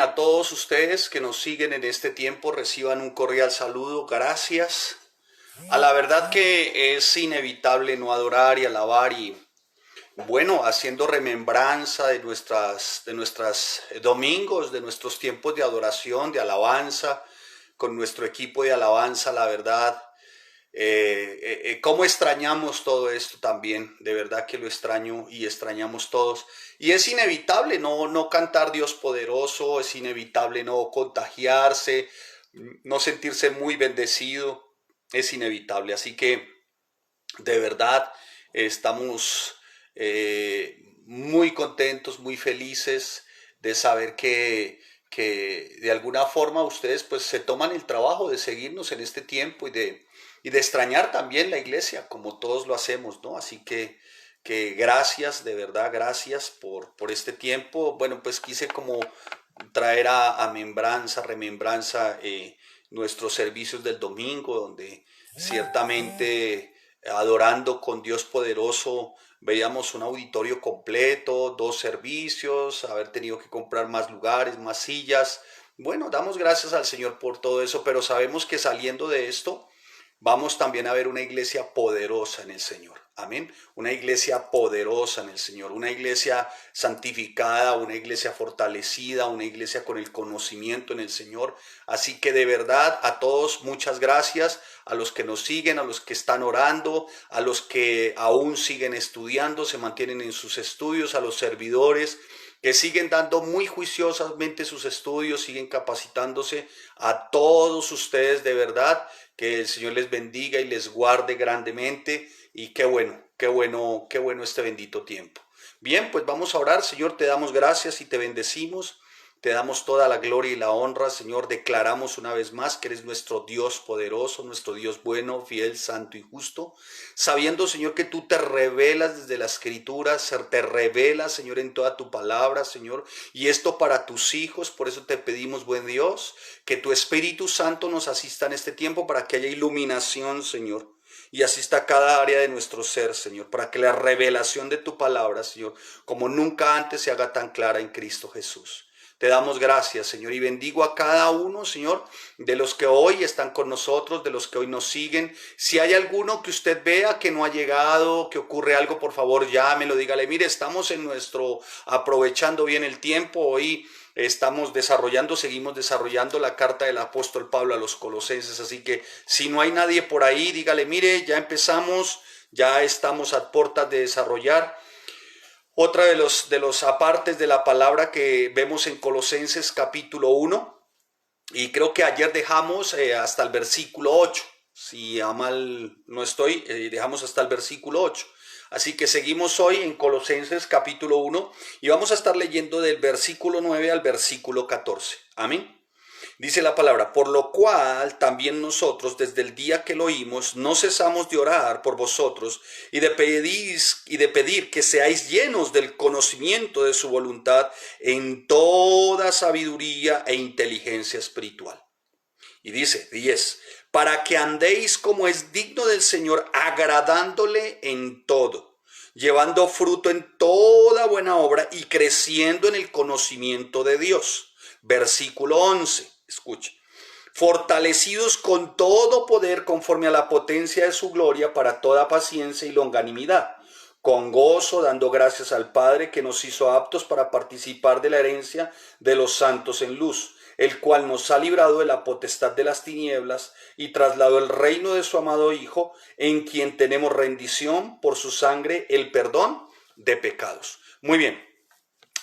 Bien, a todos ustedes que nos siguen en este tiempo, reciban un cordial saludo. Gracias. A la verdad que es inevitable no adorar y alabar y, bueno, haciendo remembranza de nuestras domingos, de nuestros tiempos de adoración, de alabanza, con nuestro equipo de alabanza, la verdad. Cómo extrañamos todo esto también, de verdad que lo extraño y extrañamos todos. Y es inevitable no cantar Dios poderoso, es inevitable no contagiarse, no sentirse muy bendecido, es inevitable. Así que de verdad estamos muy contentos, muy felices de saber que de alguna forma ustedes pues se toman el trabajo de seguirnos en este tiempo y de extrañar también la iglesia, como todos lo hacemos, ¿no? Así que gracias, de verdad, gracias por este tiempo. Bueno, pues quise como traer a remembranza nuestros servicios del domingo, donde ciertamente adorando con Dios poderoso, veíamos un auditorio completo, dos servicios, haber tenido que comprar más lugares, más sillas. Bueno, damos gracias al Señor por todo eso, pero sabemos que saliendo de esto, vamos también a ver una iglesia poderosa en el Señor. Amén. Una iglesia poderosa en el Señor, una iglesia santificada, una iglesia fortalecida, una iglesia con el conocimiento en el Señor. Así que de verdad a todos muchas gracias, a los que nos siguen, a los que están orando, a los que aún siguen estudiando, se mantienen en sus estudios, a los servidores que siguen dando muy juiciosamente sus estudios, siguen capacitándose, a todos ustedes de verdad, que el Señor les bendiga y les guarde grandemente y qué bueno, qué bueno, qué bueno este bendito tiempo. Bien, pues vamos a orar. Señor, te damos gracias y te bendecimos. Te damos toda la gloria y la honra, Señor. Declaramos una vez más que eres nuestro Dios poderoso, nuestro Dios bueno, fiel, santo y justo. Sabiendo, Señor, que tú te revelas desde la Escritura, te revelas, Señor, en toda tu palabra, Señor. Y esto para tus hijos, por eso te pedimos, buen Dios, que tu Espíritu Santo nos asista en este tiempo para que haya iluminación, Señor. Y asista a cada área de nuestro ser, Señor, para que la revelación de tu palabra, Señor, como nunca antes se haga tan clara en Cristo Jesús. Te damos gracias, Señor, y bendigo a cada uno, Señor, de los que hoy están con nosotros, de los que hoy nos siguen. Si hay alguno que usted vea que no ha llegado, que ocurre algo, por favor, llámelo, dígale, mire, estamos aprovechando bien el tiempo, hoy seguimos desarrollando la carta del apóstol Pablo a los Colosenses, así que si no hay nadie por ahí, dígale, mire, ya empezamos, ya estamos a puertas de desarrollar. Otra de los apartes de la palabra que vemos en Colosenses capítulo 1, y creo que ayer dejamos hasta el versículo 8, si a mal no estoy, dejamos hasta el versículo 8. Así que seguimos hoy en Colosenses capítulo 1 y vamos a estar leyendo del versículo 9 al versículo 14. Amén. Dice la palabra, por lo cual también nosotros desde el día que lo oímos no cesamos de orar por vosotros y de pedir que seáis llenos del conocimiento de su voluntad en toda sabiduría e inteligencia espiritual. Y dice 10, para que andéis como es digno del Señor, agradándole en todo, llevando fruto en toda buena obra y creciendo en el conocimiento de Dios. Versículo 11. Escuche, fortalecidos con todo poder conforme a la potencia de su gloria para toda paciencia y longanimidad, con gozo dando gracias al Padre que nos hizo aptos para participar de la herencia de los santos en luz, el cual nos ha librado de la potestad de las tinieblas y trasladó el reino de su amado Hijo, en quien tenemos rendición por su sangre, el perdón de pecados. Muy bien.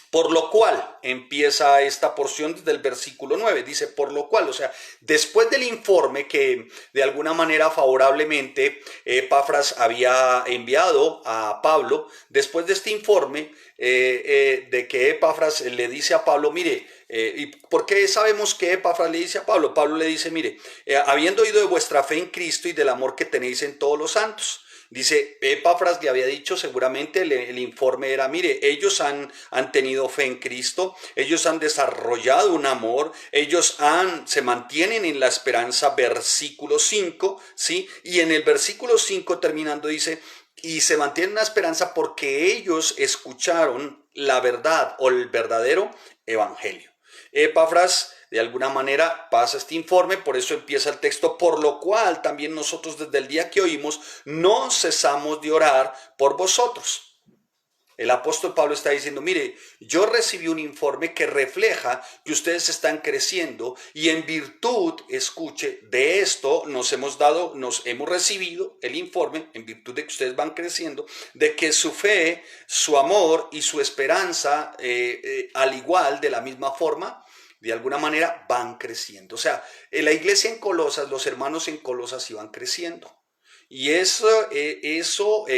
Por lo cual empieza esta porción desde el versículo 9, dice por lo cual, o sea, después del informe que de alguna manera favorablemente Epafras había enviado a Pablo, después de este informe de que Epafras le dice a Pablo, mire, ¿y por qué sabemos que Epafras le dice a Pablo? Pablo le dice, mire, habiendo oído de vuestra fe en Cristo y del amor que tenéis en todos los santos. Dice, Epafras le había dicho, seguramente el informe era, mire, ellos han tenido fe en Cristo, ellos han desarrollado un amor, ellos se mantienen en la esperanza, versículo 5, ¿sí? Y en el versículo 5 terminando dice, y se mantienen en la esperanza porque ellos escucharon la verdad o el verdadero evangelio. Epafras de alguna manera pasa este informe, por eso empieza el texto, por lo cual también nosotros desde el día que oímos no cesamos de orar por vosotros. El apóstol Pablo está diciendo, mire, yo recibí un informe que refleja que ustedes están creciendo y en virtud, escuche, de esto nos hemos recibido el informe, en virtud de que ustedes van creciendo, de que su fe, su amor y su esperanza, al igual, de la misma forma, de alguna manera van creciendo. O sea, en la iglesia en Colosas, los hermanos en Colosas iban creciendo. Y eso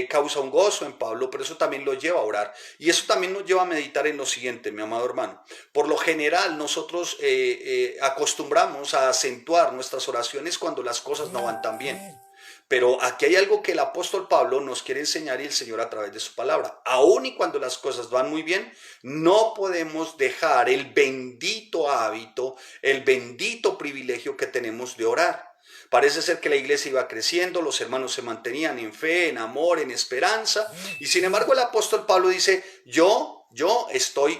causa un gozo en Pablo, pero eso también lo lleva a orar. Y eso también nos lleva a meditar en lo siguiente, mi amado hermano. Por lo general, nosotros acostumbramos a acentuar nuestras oraciones cuando las cosas no van tan bien. Pero aquí hay algo que el apóstol Pablo nos quiere enseñar y el Señor a través de su palabra. Aún y cuando las cosas van muy bien, no podemos dejar el bendito hábito, el bendito privilegio que tenemos de orar. Parece ser que la iglesia iba creciendo, los hermanos se mantenían en fe, en amor, en esperanza. Y sin embargo el apóstol Pablo dice,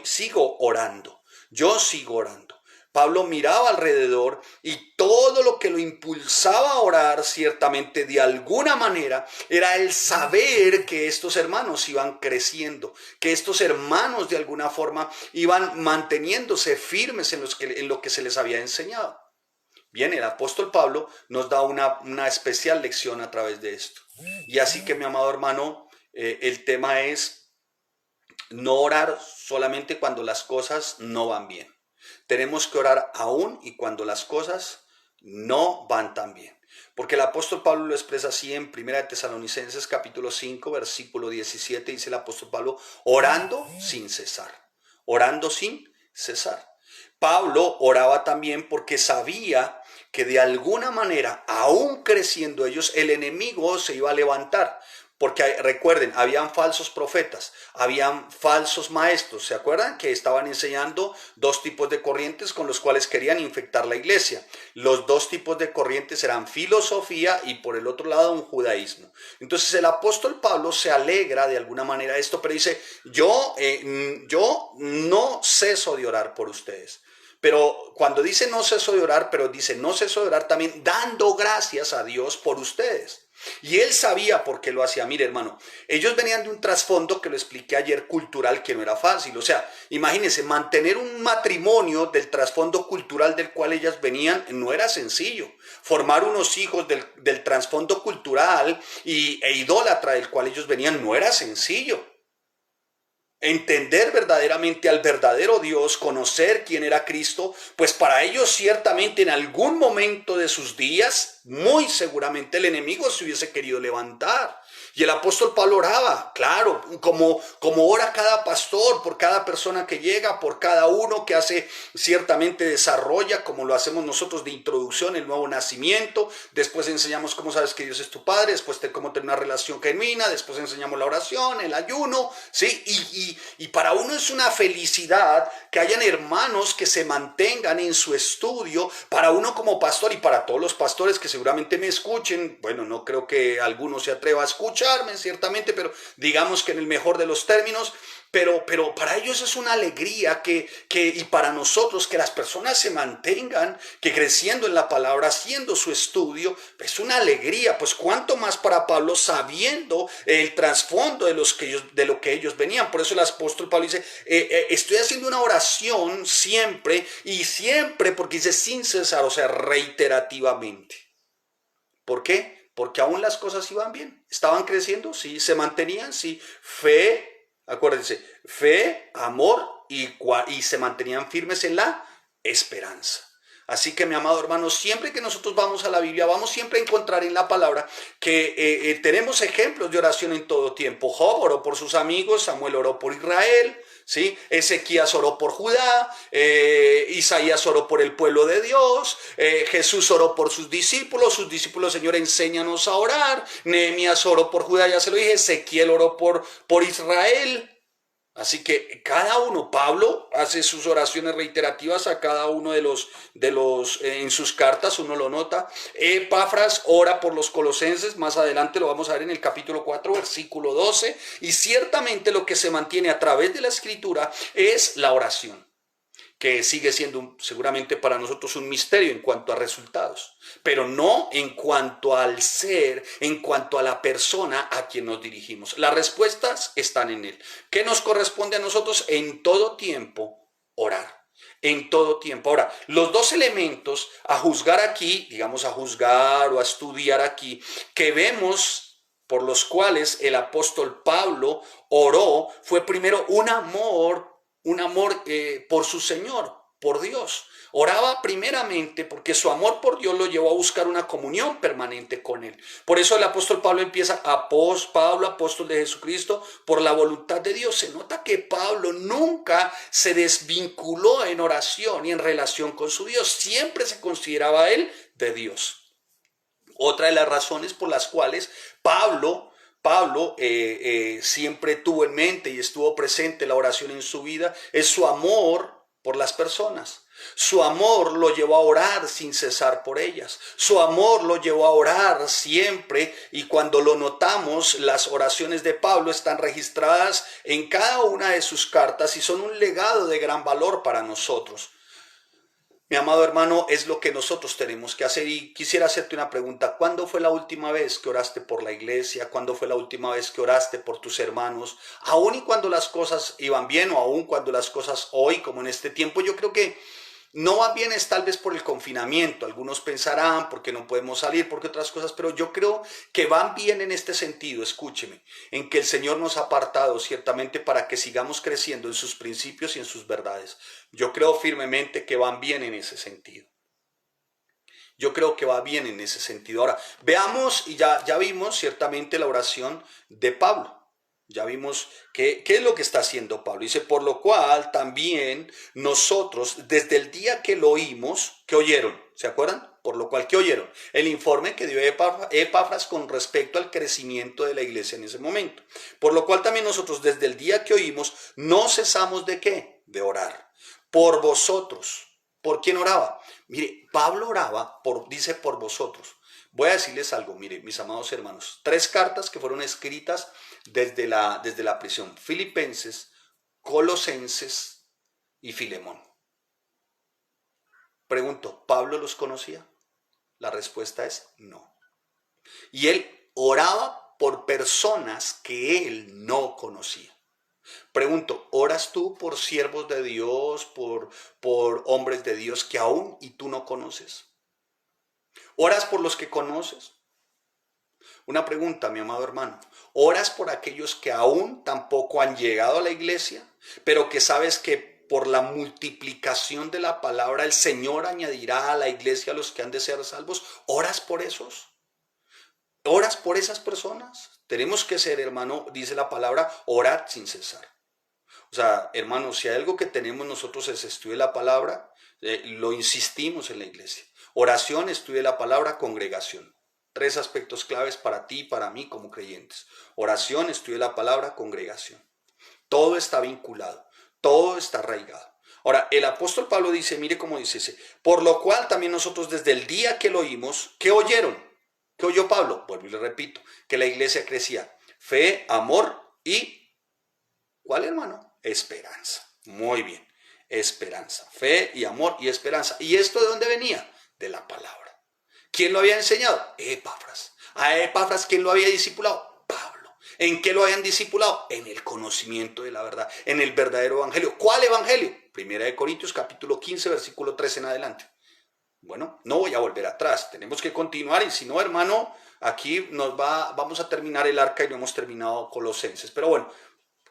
sigo orando, yo sigo orando. Pablo miraba alrededor y todo lo que lo impulsaba a orar ciertamente de alguna manera era el saber que estos hermanos iban creciendo, que estos hermanos de alguna forma iban manteniéndose firmes en lo que se les había enseñado. Bien, el apóstol Pablo nos da una especial lección a través de esto. Y así que, mi amado hermano, el tema es no orar solamente cuando las cosas no van bien. Tenemos que orar aún y cuando las cosas no van tan bien. Porque el apóstol Pablo lo expresa así en 1 Tesalonicenses capítulo 5, versículo 17, dice el apóstol Pablo, orando sin cesar. Orando sin cesar. Pablo oraba también porque sabía que de alguna manera, aún creciendo ellos, el enemigo se iba a levantar. Porque recuerden, habían falsos profetas, habían falsos maestros. ¿Se acuerdan? Que estaban enseñando dos tipos de corrientes con los cuales querían infectar la iglesia. Los dos tipos de corrientes eran filosofía y por el otro lado un judaísmo. Entonces el apóstol Pablo se alegra de alguna manera de esto, pero dice, yo no ceso de orar por ustedes. Pero cuando dice no ceso de orar, pero dice no ceso de orar también dando gracias a Dios por ustedes. Y él sabía por qué lo hacía. Mire, hermano, ellos venían de un trasfondo que lo expliqué ayer cultural que no era fácil. O sea, imagínense, mantener un matrimonio del trasfondo cultural del cual ellas venían no era sencillo. Formar unos hijos del trasfondo cultural e idólatra del cual ellos venían no era sencillo. Entender verdaderamente al verdadero Dios, conocer quién era Cristo, pues para ellos ciertamente en algún momento de sus días, muy seguramente el enemigo se hubiese querido levantar. Y el apóstol Pablo oraba, claro, como ora cada pastor, por cada persona que llega, por cada uno que ciertamente desarrolla, como lo hacemos nosotros de introducción, el nuevo nacimiento. Después enseñamos cómo sabes que Dios es tu Padre, después cómo tener una relación genuina, después enseñamos la oración, el ayuno, ¿sí? Y para uno es una felicidad que hayan hermanos que se mantengan en su estudio, para uno como pastor y para todos los pastores que seguramente me escuchen. Bueno, no creo que alguno se atreva a escucharme ciertamente, pero digamos que en el mejor de los términos, pero para ellos es una alegría y para nosotros que las personas se mantengan, que creciendo en la palabra, haciendo su estudio, es una alegría. Pues cuánto más para Pablo, sabiendo el trasfondo de lo que ellos venían. Por eso el apóstol Pablo dice, estoy haciendo una oración siempre, porque dice sin cesar, o sea, reiterativamente. ¿Por qué? Porque aún las cosas iban bien, estaban creciendo, sí, se mantenían, sí, fe, acuérdense, fe, amor y se mantenían firmes en la esperanza. Así que, mi amado hermano, siempre que nosotros vamos a la Biblia, vamos siempre a encontrar en la palabra que tenemos ejemplos de oración en todo tiempo. Job oró por sus amigos, Samuel oró por Israel, ¿sí? Ezequías oró por Judá, Isaías oró por el pueblo de Dios, Jesús oró por sus discípulos, Señor, enséñanos a orar. Nehemías oró por Judá, ya se lo dije, Ezequiel oró por Israel. Así que cada uno, Pablo hace sus oraciones reiterativas a cada uno de los en sus cartas, uno lo nota. Epafras ora por los colosenses, más adelante lo vamos a ver en el capítulo 4, versículo 12, y ciertamente lo que se mantiene a través de la escritura es la oración. que sigue siendo seguramente para nosotros un misterio en cuanto a resultados, pero no en cuanto al ser, en cuanto a la persona a quien nos dirigimos. Las respuestas están en Él. ¿Qué nos corresponde a nosotros? En todo tiempo, orar. En todo tiempo. Ahora, los dos elementos a juzgar aquí, digamos a juzgar o a estudiar aquí, que vemos por los cuales el apóstol Pablo oró, fue primero un amor por su Señor, por Dios. Oraba primeramente porque su amor por Dios lo llevó a buscar una comunión permanente con Él. Por eso el apóstol Pablo empieza, Pablo, apóstol de Jesucristo, por la voluntad de Dios. Se nota que Pablo nunca se desvinculó en oración y en relación con su Dios. Siempre se consideraba a Él de Dios. Otra de las razones por las cuales Pablo siempre tuvo en mente y estuvo presente la oración en su vida es su amor por las personas. Su amor lo llevó a orar sin cesar por ellas. Su amor lo llevó a orar siempre, y cuando lo notamos, las oraciones de Pablo están registradas en cada una de sus cartas y son un legado de gran valor para nosotros. Mi amado hermano, es lo que nosotros tenemos que hacer, y quisiera hacerte una pregunta. ¿Cuándo fue la última vez que oraste por la iglesia? ¿Cuándo fue la última vez que oraste por tus hermanos? Aún y cuando las cosas iban bien, o aún cuando las cosas hoy, como en este tiempo, yo creo que no van bien, es tal vez por el confinamiento. Algunos pensarán porque no podemos salir, porque otras cosas, pero yo creo que van bien en este sentido, escúcheme, en que el Señor nos ha apartado ciertamente para que sigamos creciendo en sus principios y en sus verdades. Yo creo firmemente que van bien en ese sentido. Yo creo que va bien en ese sentido. Ahora, veamos, y ya vimos ciertamente la oración de Pablo. Ya vimos qué es lo que está haciendo Pablo. Dice, por lo cual también nosotros, desde el día que lo oímos, ¿qué oyeron? ¿Se acuerdan? Por lo cual, ¿qué oyeron? El informe que dio Epafras con respecto al crecimiento de la iglesia en ese momento. Por lo cual también nosotros, desde el día que oímos, no cesamos ¿de qué? De orar. Por vosotros. ¿Por quién oraba? Mire, Pablo oraba, dice por vosotros. Voy a decirles algo, mire, mis amados hermanos. 3 cartas que fueron escritas desde la prisión: Filipenses, Colosenses y Filemón. Pregunto, ¿Pablo los conocía? La respuesta es no. Y él oraba por personas que él no conocía. Pregunto, ¿oras tú por siervos de Dios, por hombres de Dios que aún y tú no conoces? ¿Oras por los que conoces? Una pregunta, mi amado hermano. ¿Oras por aquellos que aún tampoco han llegado a la iglesia, pero que sabes que por la multiplicación de la palabra el Señor añadirá a la iglesia a los que han de ser salvos? ¿Oras por esos? ¿Oras por esas personas? Tenemos que ser, hermano, dice la palabra, orad sin cesar. O sea, hermano, si hay algo que tenemos nosotros es estudio de la palabra, lo insistimos en la iglesia. Oración, estudio de la palabra, congregación. 3 aspectos claves para ti y para mí como creyentes. Oración, estudio de la palabra, congregación. Todo está vinculado, todo está arraigado. Ahora, el apóstol Pablo dice, mire cómo dice, por lo cual también nosotros desde el día que lo oímos, ¿qué oyeron? ¿Qué oyó Pablo? Vuelvo y le repito, que la iglesia crecía. Fe, amor y, ¿cuál, hermano? Esperanza. Muy bien, esperanza. Fe y amor y esperanza. ¿Y esto de dónde venía? De la palabra. ¿Quién lo había enseñado? Epafras. ¿A Epafras quién lo había discipulado? Pablo. ¿En qué lo habían discipulado? En el conocimiento de la verdad, en el verdadero evangelio. ¿Cuál evangelio? Primera de Corintios capítulo 15, versículo 13 en adelante. Bueno, no voy a volver atrás, tenemos que continuar, y si no, hermano, aquí vamos a terminar el arca y no hemos terminado Colosenses. Pero bueno,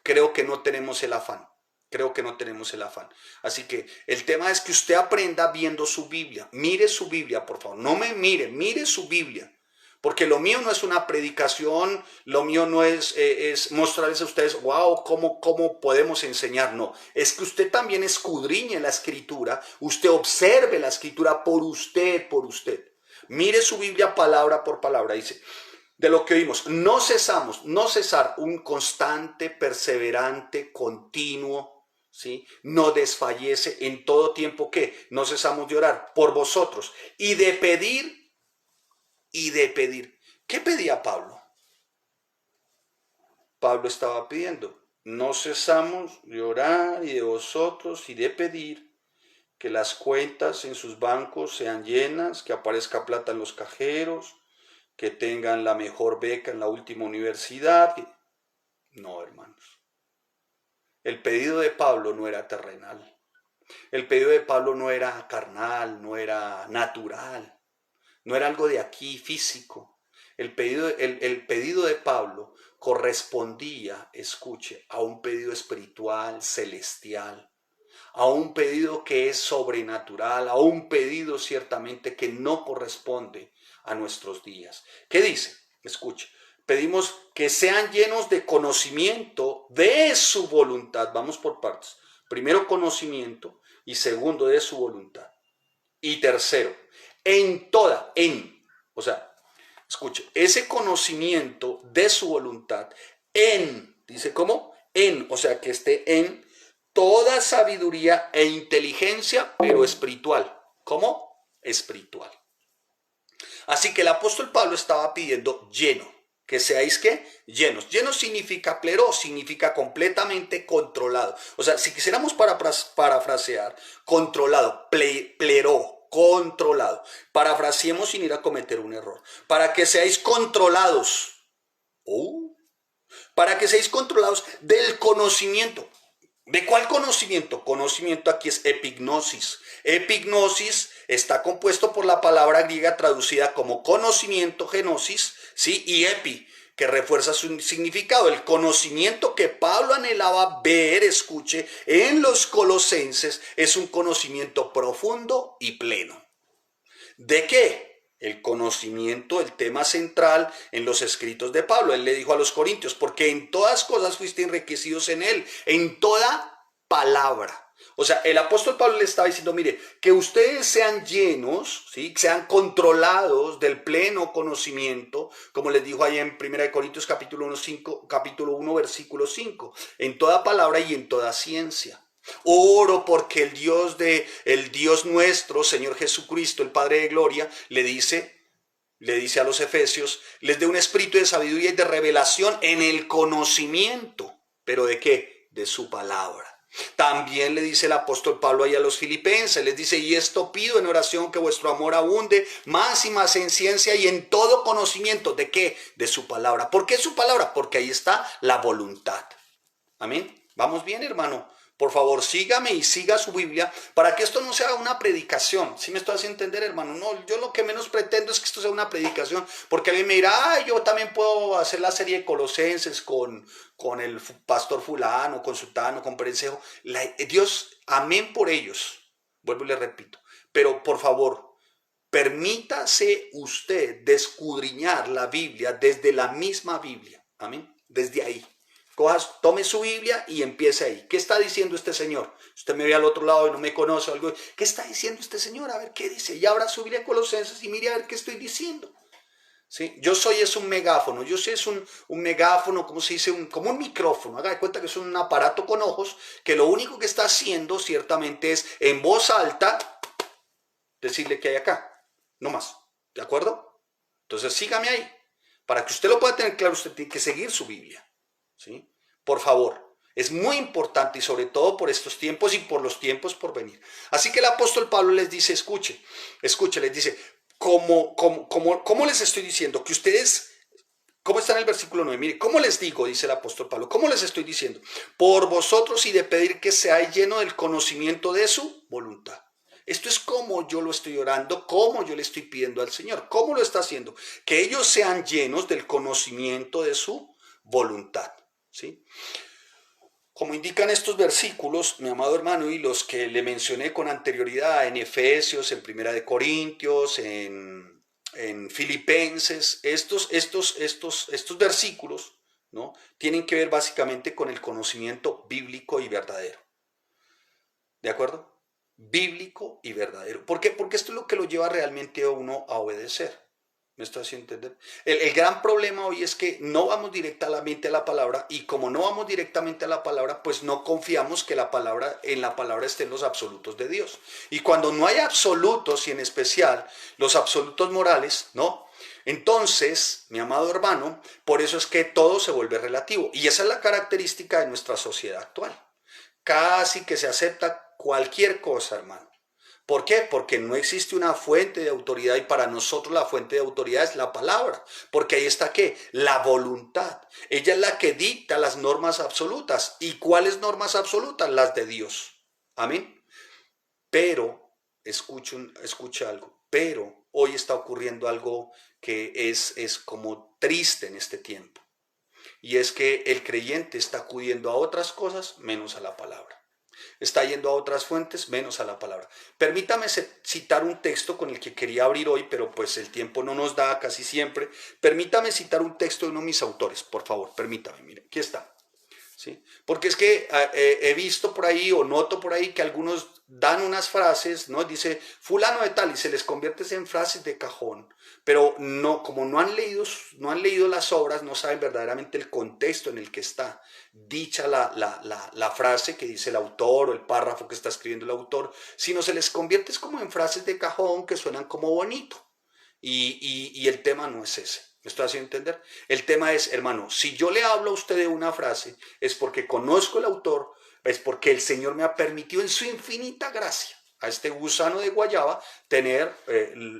creo que no tenemos el afán. Creo que no tenemos el afán. Así que el tema es que usted aprenda viendo su Biblia. Mire su Biblia, por favor. No me mire su Biblia. Porque lo mío no es una predicación, lo mío no es mostrarles a ustedes, wow, cómo podemos enseñar. No, es que usted también escudriñe la Escritura, usted observe la Escritura por usted. Mire su Biblia palabra por palabra, dice. De lo que oímos, no cesar, un constante, perseverante, continuo, ¿sí? No desfallece en todo tiempo. ¿Qué? No cesamos de orar por vosotros y de pedir. ¿Qué pedía Pablo? Pablo estaba pidiendo, no cesamos de orar y de vosotros y de pedir que las cuentas en sus bancos sean llenas, que aparezca plata en los cajeros, que tengan la mejor beca en la última universidad. No, hermanos. El pedido de Pablo no era terrenal. El pedido de Pablo no era carnal, no era natural, no era algo de aquí físico. El pedido de Pablo correspondía, escuche, a un pedido espiritual, celestial, a un pedido que es sobrenatural, a un pedido ciertamente que no corresponde a nuestros días. ¿Qué dice? Escuche, pedimos que sean llenos de conocimiento de su voluntad. Vamos por partes. Primero, conocimiento, y segundo, de su voluntad. Y tercero, o sea, escuche, ese conocimiento de su voluntad dice cómo, o sea, que esté en toda sabiduría e inteligencia, pero espiritual. ¿Cómo? Espiritual. Así que el apóstol Pablo estaba pidiendo lleno. Que seáis, ¿qué? Llenos. Llenos significa plero, significa completamente controlado. O sea, si quisiéramos parafrasear, controlado, plero, controlado. Parafraseemos sin ir a cometer un error. Para que seáis controlados. Para que seáis controlados del conocimiento. ¿De cuál conocimiento? Conocimiento aquí es epignosis. Epignosis está compuesto por la palabra griega traducida como conocimiento, genosis, ¿sí? Y epi, que refuerza su significado. El conocimiento que Pablo anhelaba ver, escuche, en los colosenses es un conocimiento profundo y pleno. ¿De qué? El conocimiento, el tema central en los escritos de Pablo. Él le dijo a los corintios, porque en todas cosas fuiste enriquecidos en él, en toda palabra. O sea, el apóstol Pablo le estaba diciendo, mire, que ustedes sean llenos, ¿sí? Sean controlados del pleno conocimiento, como les dijo ahí en 1 Corintios capítulo 1, versículo 5, en toda palabra y en toda ciencia. Oro porque el Dios nuestro, Señor Jesucristo, el Padre de gloria, le dice a los efesios, les dé un espíritu de sabiduría y de revelación en el conocimiento. ¿Pero de qué? De su palabra. También le dice el apóstol Pablo ahí a los filipenses, les dice, y esto pido en oración que vuestro amor abunde más y más en ciencia y en todo conocimiento. ¿De qué? De su palabra. ¿Por qué su palabra? Porque ahí está la voluntad. Amén. ¿Vamos bien, hermano? Por favor, sígame y siga su Biblia para que esto no sea una predicación. ¿Sí me estoy haciendo entender, hermano? No, yo lo que menos pretendo es que esto sea una predicación, porque alguien me dirá, yo también puedo hacer la serie de Colosenses con el pastor fulano, con sultano, con perencejo. Dios, amén por ellos. Vuelvo y le repito. Pero por favor, permítase usted descudriñar la Biblia desde la misma Biblia. Amén. Desde ahí. Tome su Biblia y empiece ahí. ¿Qué está diciendo este señor? Usted me ve al otro lado y no me conoce. Algo. ¿Qué está diciendo este señor? A ver, ¿qué dice? Y abra su Biblia Colosenses y mire a ver qué estoy diciendo. ¿Sí? Yo soy un megáfono. Yo soy un megáfono, ¿cómo se dice? Como un micrófono. Haga de cuenta que es un aparato con ojos que lo único que está haciendo ciertamente es en voz alta decirle que hay acá. No más. ¿De acuerdo? Entonces sígame ahí. Para que usted lo pueda tener claro, usted tiene que seguir su Biblia. ¿Sí? Por favor, es muy importante y sobre todo por estos tiempos y por los tiempos por venir. Así que el apóstol Pablo les dice, escuche, les dice, ¿cómo les estoy diciendo? Que ustedes, ¿cómo está en el versículo 9? Mire, ¿cómo les digo? Dice el apóstol Pablo, ¿cómo les estoy diciendo? Por vosotros y de pedir que seáis lleno del conocimiento de su voluntad. Esto es como yo lo estoy orando, como yo le estoy pidiendo al Señor. ¿Cómo lo está haciendo? Que ellos sean llenos del conocimiento de su voluntad. ¿Sí? Como indican estos versículos, mi amado hermano, y los que le mencioné con anterioridad en Efesios, en Primera de Corintios, en Filipenses, estos versículos, ¿no? Tienen que ver básicamente con el conocimiento bíblico y verdadero. ¿De acuerdo? Bíblico y verdadero. ¿Por qué? Porque esto es lo que lo lleva realmente a uno a obedecer. ¿Me estás haciendo entender? El gran problema hoy es que no vamos directamente a la palabra, y como no vamos directamente a la palabra, pues no confiamos que en la palabra estén los absolutos de Dios. Y cuando no hay absolutos, y en especial los absolutos morales, ¿no? Entonces, mi amado hermano, por eso es que todo se vuelve relativo. Y esa es la característica de nuestra sociedad actual. Casi que se acepta cualquier cosa, hermano. ¿Por qué? Porque no existe una fuente de autoridad y para nosotros la fuente de autoridad es la palabra. Porque ahí está ¿qué? La voluntad. Ella es la que dicta las normas absolutas. ¿Y cuáles normas absolutas? Las de Dios. Amén. Pero, escucha algo, pero hoy está ocurriendo algo que es como triste en este tiempo. Y es que el creyente está acudiendo a otras cosas menos a la palabra. Está yendo a otras fuentes menos a la palabra. Permítame citar un texto con el que quería abrir hoy, pero pues el tiempo no nos da casi siempre. Permítame citar un texto de uno de mis autores, por favor, permítame, mire, aquí está. ¿Sí? Porque es que he visto por ahí o noto por ahí que algunos dan unas frases, ¿no? Dice fulano de tal y se les convierte en frases de cajón, pero no, como no han leído las obras, no saben verdaderamente el contexto en el que está dicha la frase que dice el autor o el párrafo que está escribiendo el autor, sino se les convierte como en frases de cajón que suenan como bonito. Y el tema no es ese. ¿Me estoy haciendo entender? El tema es, hermano, si yo le hablo a usted de una frase, es porque conozco el autor, es porque el Señor me ha permitido en su infinita gracia a este gusano de guayaba tener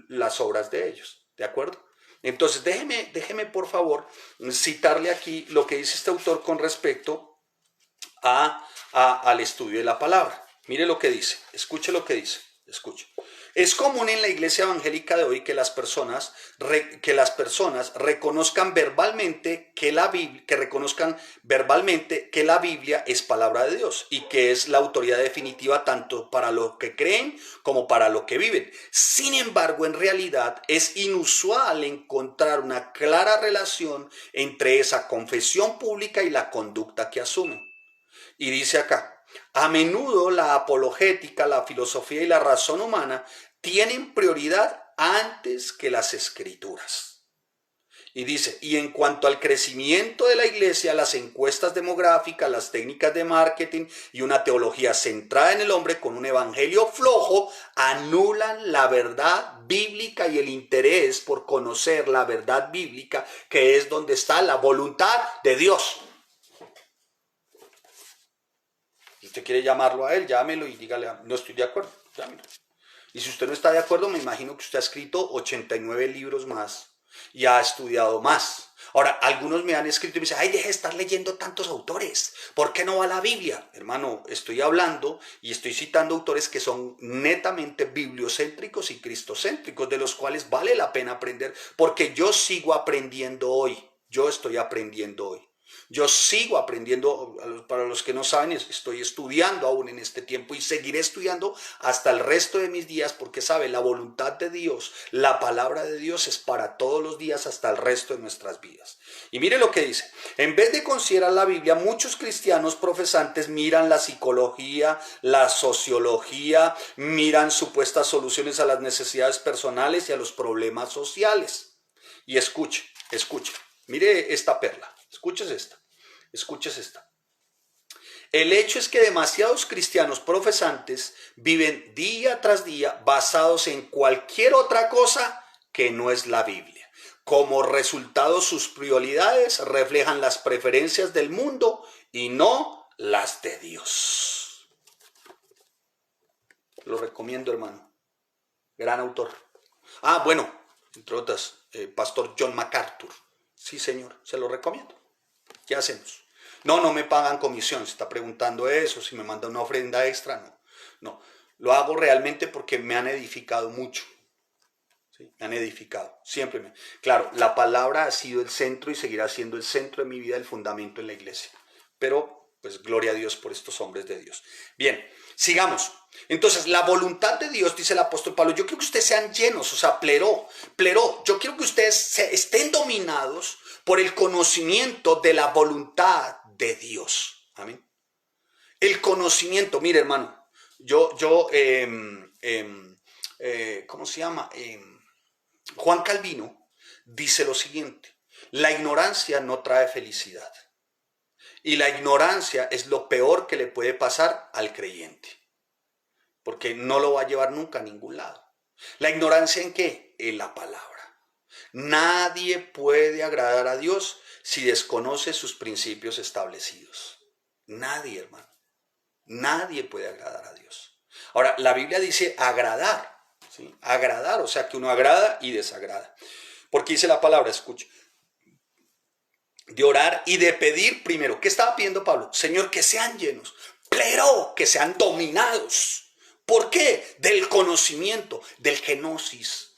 las obras de ellos. ¿De acuerdo? Entonces, déjeme por favor citarle aquí lo que dice este autor con respecto al estudio de la palabra. Mire lo que dice, escuche lo que dice, escuche. Es común en la iglesia evangélica de hoy que las personas reconozcan verbalmente que la Biblia es palabra de Dios y que es la autoridad definitiva tanto para lo que creen como para lo que viven. Sin embargo, en realidad es inusual encontrar una clara relación entre esa confesión pública y la conducta que asumen. Y dice acá, a menudo la apologética, la filosofía y la razón humana tienen prioridad antes que las escrituras. Y dice, y en cuanto al crecimiento de la iglesia, las encuestas demográficas, las técnicas de marketing y una teología centrada en el hombre con un evangelio flojo, anulan la verdad bíblica y el interés por conocer la verdad bíblica, que es donde está la voluntad de Dios. Si usted quiere llamarlo a él, llámelo y dígale, no estoy de acuerdo, llámelo. Y si usted no está de acuerdo, me imagino que usted ha escrito 89 libros más y ha estudiado más. Ahora, algunos me han escrito y me dicen, ay, deje de estar leyendo tantos autores, ¿por qué no va a la Biblia? Hermano, estoy hablando y estoy citando autores que son netamente bibliocéntricos y cristocéntricos, de los cuales vale la pena aprender, porque yo sigo aprendiendo hoy, yo estoy aprendiendo hoy. Yo sigo aprendiendo, para los que no saben, estoy estudiando aún en este tiempo y seguiré estudiando hasta el resto de mis días porque sabe, la voluntad de Dios, la palabra de Dios es para todos los días hasta el resto de nuestras vidas. Y mire lo que dice, en vez de considerar la Biblia, muchos cristianos profesantes miran la psicología, la sociología, miran supuestas soluciones a las necesidades personales y a los problemas sociales. Y escuche, mire esta perla, escuches esta. El hecho es que demasiados cristianos profesantes viven día tras día basados en cualquier otra cosa que no es la Biblia. Como resultado, sus prioridades reflejan las preferencias del mundo y no las de Dios. Lo recomiendo, hermano. Gran autor. Bueno, entre otras, Pastor John MacArthur. Sí, señor, se lo recomiendo. ¿Qué hacemos? No me pagan comisión, se está preguntando eso, si me manda una ofrenda extra, no. Lo hago realmente porque me han edificado mucho. ¿Sí? Me han edificado, siempre. Claro, la palabra ha sido el centro y seguirá siendo el centro de mi vida, el fundamento en la iglesia. Pero, pues, gloria a Dios por estos hombres de Dios. Bien, sigamos. Entonces, la voluntad de Dios, dice el apóstol Pablo, yo quiero que ustedes sean llenos, o sea, pleró. Yo quiero que ustedes estén dominados por el conocimiento de la voluntad de Dios. Amén. El conocimiento, mire, hermano, ¿cómo se llama? Juan Calvino dice lo siguiente, la ignorancia no trae felicidad y la ignorancia es lo peor que le puede pasar al creyente, porque no lo va a llevar nunca a ningún lado. ¿La ignorancia en qué? En la palabra. Nadie puede agradar a Dios si desconoce sus principios establecidos. Nadie, hermano. Nadie puede agradar a Dios. Ahora, la Biblia dice agradar, ¿sí? Agradar, o sea que uno agrada y desagrada. Porque dice la palabra, escucha, de orar y de pedir primero. ¿Qué estaba pidiendo Pablo? Señor, que sean llenos, pero que sean dominados. ¿Por qué? Del conocimiento, del genosis,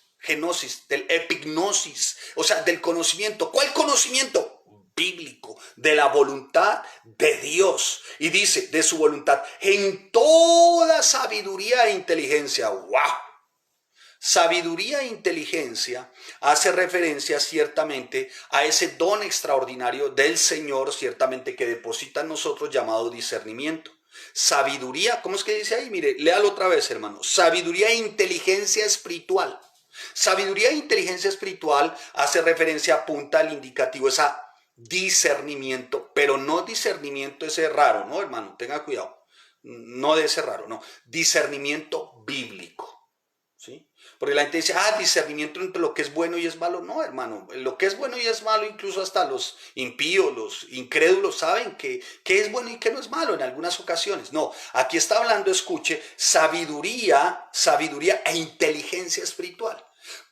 del epignosis, o sea, del conocimiento. ¿Cuál conocimiento? Bíblico, de la voluntad de Dios. Y dice, de su voluntad, en toda sabiduría e inteligencia. ¡Wow! Sabiduría e inteligencia hace referencia ciertamente a ese don extraordinario del Señor, ciertamente que deposita en nosotros llamado discernimiento. Sabiduría, ¿cómo es que dice ahí? Mire, léalo otra vez, hermano. Sabiduría e inteligencia espiritual. Sabiduría e inteligencia espiritual hace referencia, apunta al indicativo, es a discernimiento, pero no discernimiento ese raro, ¿no, hermano? Tenga cuidado. No de ese raro, no. Discernimiento bíblico, ¿sí? Porque la gente dice, discernimiento entre lo que es bueno y es malo. No, hermano, lo que es bueno y es malo, incluso hasta los impíos, los incrédulos saben que es bueno y que no es malo en algunas ocasiones. No, aquí está hablando, escuche, sabiduría e inteligencia espiritual.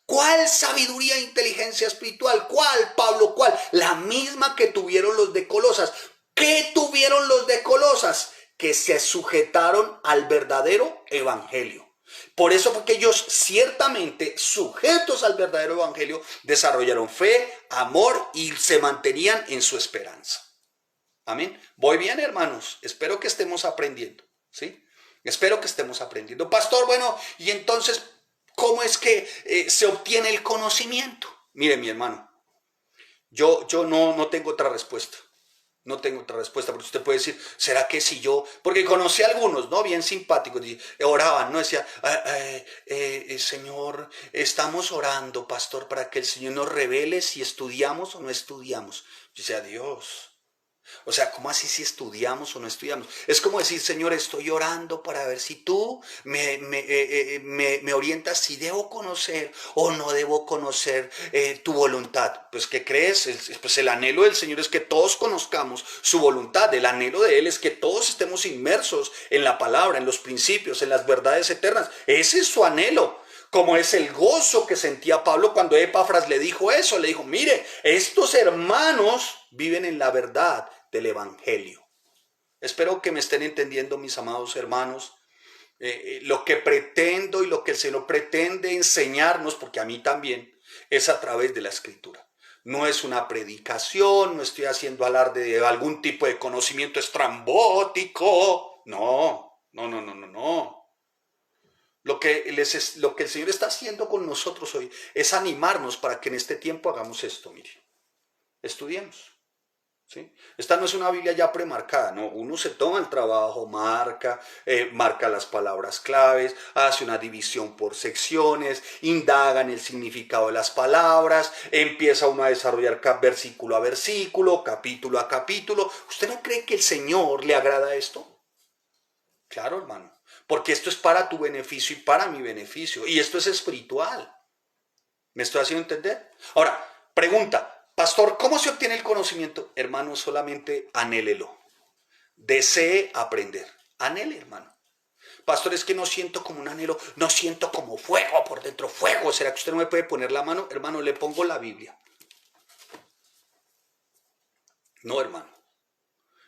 ¿Cuál sabiduría e inteligencia espiritual? ¿Cuál, Pablo? ¿Cuál? La misma que tuvieron los de Colosas. ¿Qué tuvieron los de Colosas? Que se sujetaron al verdadero evangelio. Por eso fue que ellos ciertamente, sujetos al verdadero evangelio, desarrollaron fe, amor y se mantenían en su esperanza. Amén. Voy bien, hermanos. Espero que estemos aprendiendo, ¿sí? Espero que estemos aprendiendo. Pastor, bueno, y entonces, ¿cómo es que se obtiene el conocimiento? Mire, mi hermano, yo no tengo otra respuesta. No tengo otra respuesta, porque usted puede decir, ¿será que si yo? Porque conocí a algunos, ¿no? Bien simpáticos, oraban, ¿no? Decía, Señor, estamos orando, pastor, para que el Señor nos revele si estudiamos o no estudiamos. Yo decía, Dios. O sea, ¿cómo así si estudiamos o no estudiamos? Es como decir, Señor, estoy orando para ver si tú me orientas si debo conocer o no debo conocer tu voluntad. Pues, ¿qué crees? Pues el anhelo del Señor es que todos conozcamos su voluntad. El anhelo de Él es que todos estemos inmersos en la palabra, en los principios, en las verdades eternas. Ese es su anhelo. Como es el gozo que sentía Pablo cuando Epafras le dijo eso. Le dijo, mire, estos hermanos viven en la verdad del evangelio. Espero que me estén entendiendo, mis amados hermanos, lo que pretendo y lo que el Señor pretende enseñarnos, porque a mí también, es a través de la Escritura. No es una predicación, no estoy haciendo alarde de algún tipo de conocimiento estrambótico. No. Lo que el Señor está haciendo con nosotros hoy es animarnos para que en este tiempo hagamos esto, mire. Estudiemos. ¿Sí? Esta no es una Biblia ya premarcada, ¿no? Uno se toma el trabajo, marca las palabras claves, hace una división por secciones, indaga en el significado de las palabras, empieza uno a desarrollar versículo a versículo, capítulo a capítulo. ¿Usted no cree que el Señor le agrada esto? Claro, hermano, porque esto es para tu beneficio y para mi beneficio, y esto es espiritual. ¿Me estoy haciendo entender? Ahora, pregunta. Pastor, ¿cómo se obtiene el conocimiento? Hermano, solamente anhélelo. Desee aprender. Anhele, hermano. Pastor, es que no siento como un anhelo, no siento como fuego por dentro, fuego. ¿Será que usted no me puede poner la mano? Hermano, le pongo la Biblia. No, hermano.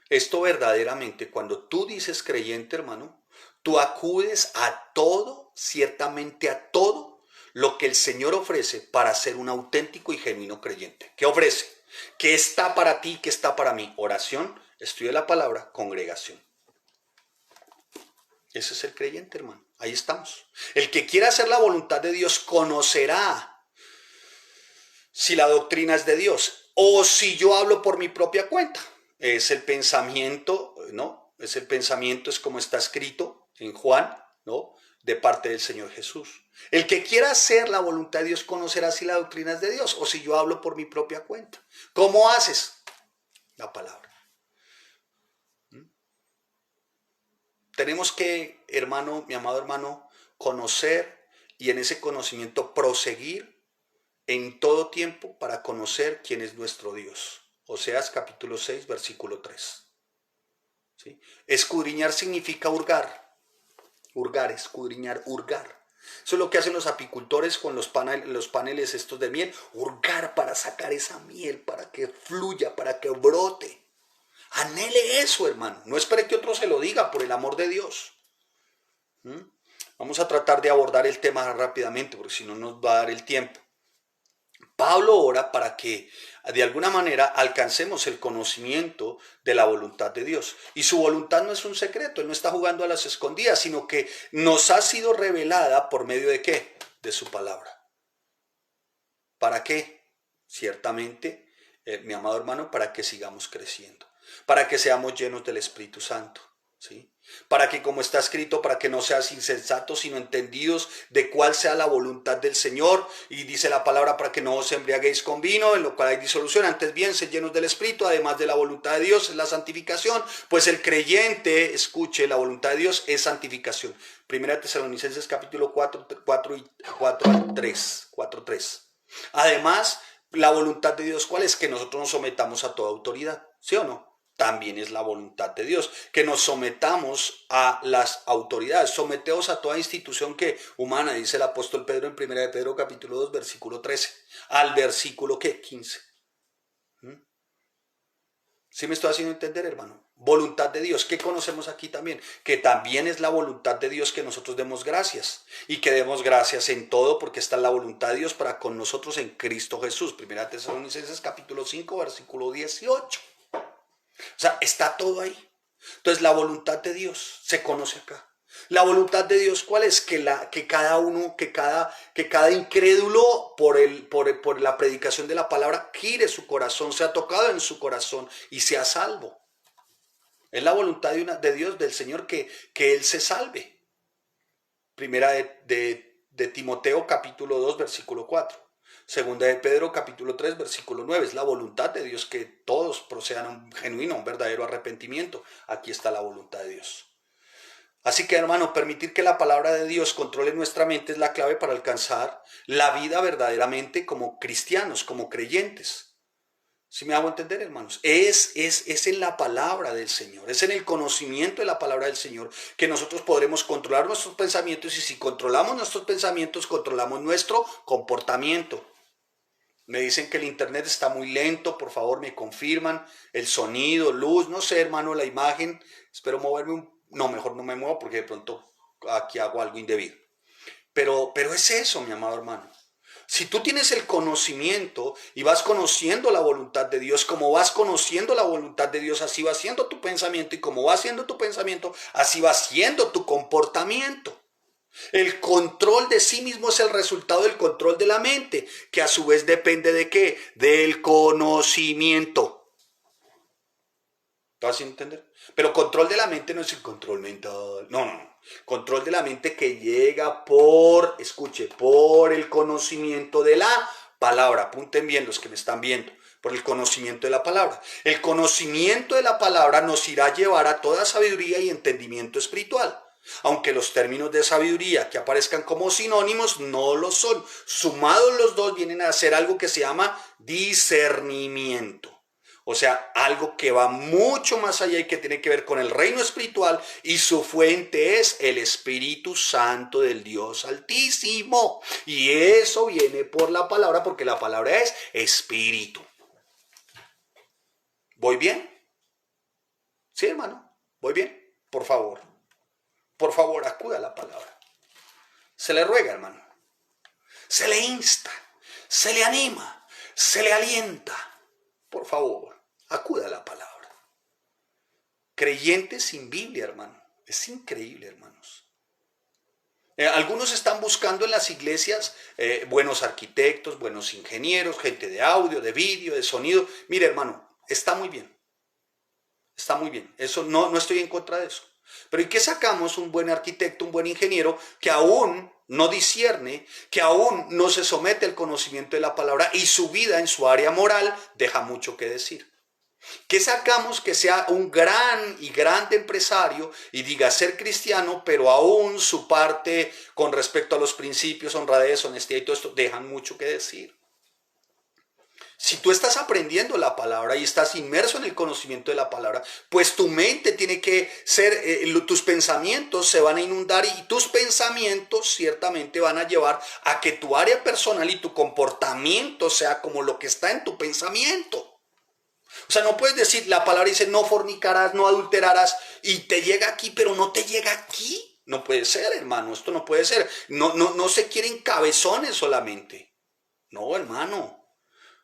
Esto verdaderamente, cuando tú dices creyente, hermano, tú acudes a todo, ciertamente a todo, lo que el Señor ofrece para ser un auténtico y genuino creyente. ¿Qué ofrece? ¿Qué está para ti? ¿Qué está para mí? Oración, estudio de la palabra, congregación. Ese es el creyente, hermano. Ahí estamos. El que quiera hacer la voluntad de Dios conocerá si la doctrina es de Dios o si yo hablo por mi propia cuenta. Es el pensamiento, ¿no? Es como está escrito en Juan, ¿no? De parte del Señor Jesús. El que quiera hacer la voluntad de Dios conocerá si la doctrina es de Dios o si yo hablo por mi propia cuenta. ¿Cómo haces? La palabra. Tenemos que, hermano, mi amado hermano, conocer y en ese conocimiento proseguir en todo tiempo para conocer quién es nuestro Dios. Oseas capítulo 6, versículo 3. ¿Sí? Escudriñar significa hurgar. Hurgar, escudriñar, hurgar. Eso es lo que hacen los apicultores con los paneles estos de miel. Hurgar para sacar esa miel, para que fluya, para que brote. Anhele eso, hermano. No espere que otro se lo diga, por el amor de Dios. Vamos a tratar de abordar el tema rápidamente, porque si no nos va a dar el tiempo. Pablo ora para que de alguna manera alcancemos el conocimiento de la voluntad de Dios. Y su voluntad no es un secreto, él no está jugando a las escondidas, sino que nos ha sido revelada por medio de ¿qué? De su palabra. ¿Para qué? Ciertamente, mi amado hermano, para que sigamos creciendo, para que seamos llenos del Espíritu Santo. ¿Sí? Para que, como está escrito, para que no seas insensatos, sino entendidos de cuál sea la voluntad del Señor. Y dice la palabra, para que no os embriaguéis con vino, en lo cual hay disolución, antes bien, sed llenos del Espíritu, además de la voluntad de Dios, es la santificación. Pues el creyente, escuche, la voluntad de Dios es santificación. Primera Tesalonicenses capítulo 4 al 3, 4:3. Además, la voluntad de Dios, ¿cuál es? Que nosotros nos sometamos a toda autoridad, ¿sí o no? También es la voluntad de Dios, que nos sometamos a las autoridades, someteos a toda institución que humana, dice el apóstol Pedro en 1 de Pedro capítulo 2, versículo 13, al versículo ¿qué? 15. ¿Sí me estoy haciendo entender, hermano? Voluntad de Dios, ¿qué conocemos aquí también? Que también es la voluntad de Dios que nosotros demos gracias, y que demos gracias en todo, porque está la voluntad de Dios para con nosotros en Cristo Jesús. 1 Tesalonicenses capítulo 5, versículo 18. O sea, está todo ahí. Entonces, la voluntad de Dios se conoce acá. La voluntad de Dios, ¿cuál es? Que cada incrédulo por la predicación de la palabra gire su corazón, sea tocado en su corazón y sea salvo. Es la voluntad de Dios, del Señor, que Él se salve. Primera de Timoteo capítulo 2, versículo 4. Segunda de Pedro capítulo 3, versículo 9. Es la voluntad de Dios que todos procedan a un genuino, un verdadero arrepentimiento. Aquí está la voluntad de Dios. Así que, hermano, permitir que la palabra de Dios controle nuestra mente es la clave para alcanzar la vida verdaderamente como cristianos, como creyentes. ¿Sí me hago entender, hermanos? Es en la palabra del Señor, es en el conocimiento de la palabra del Señor que nosotros podremos controlar nuestros pensamientos, y si controlamos nuestros pensamientos, controlamos nuestro comportamiento. Me dicen que el internet está muy lento, por favor me confirman, el sonido, luz, no sé, hermano, la imagen, espero moverme no, mejor no me muevo porque de pronto aquí hago algo indebido. Pero es eso, mi amado hermano. Si tú tienes el conocimiento y vas conociendo la voluntad de Dios, como vas conociendo la voluntad de Dios, así va siendo tu pensamiento, y como va siendo tu pensamiento, así va siendo tu comportamiento. El control de sí mismo es el resultado del control de la mente, que a su vez depende ¿de qué? Del conocimiento. ¿Te vas a entender? Pero control de la mente no es el control mental. No. Control de la mente que llega por el conocimiento de la palabra. Apunten bien los que me están viendo. Por el conocimiento de la palabra. El conocimiento de la palabra nos irá a llevar a toda sabiduría y entendimiento espiritual. Aunque los términos de sabiduría que aparezcan como sinónimos no lo son. Sumados los dos vienen a hacer algo que se llama discernimiento. O sea, algo que va mucho más allá y que tiene que ver con el reino espiritual, y su fuente es el Espíritu Santo del Dios Altísimo. Y eso viene por la palabra, porque la palabra es espíritu. ¿Voy bien? Sí, hermano, ¿voy bien? Por favor, acuda a la palabra. Se le ruega, hermano. Se le insta, se le anima, se le alienta. Por favor, acuda a la palabra. Creyentes sin Biblia, hermano. Es increíble, hermanos. Algunos están buscando en las iglesias buenos arquitectos, buenos ingenieros, gente de audio, de vídeo, de sonido. Mire, hermano, está muy bien. Está muy bien. Eso no estoy en contra de eso. Pero ¿y qué sacamos un buen arquitecto, un buen ingeniero que aún no discierne, que aún no se somete al conocimiento de la palabra, y su vida en su área moral deja mucho que decir? ¿Qué sacamos que sea un gran y grande empresario y diga ser cristiano, pero aún su parte con respecto a los principios, honradez, honestidad y todo esto dejan mucho que decir? Si tú estás aprendiendo la palabra y estás inmerso en el conocimiento de la palabra, pues tu mente tiene que ser, tus pensamientos se van a inundar y tus pensamientos ciertamente van a llevar a que tu área personal y tu comportamiento sea como lo que está en tu pensamiento. O sea, no puedes decir, la palabra dice no fornicarás, no adulterarás y te llega aquí, pero no te llega aquí. No puede ser, hermano, esto no puede ser. No se quieren cabezones solamente. No, hermano.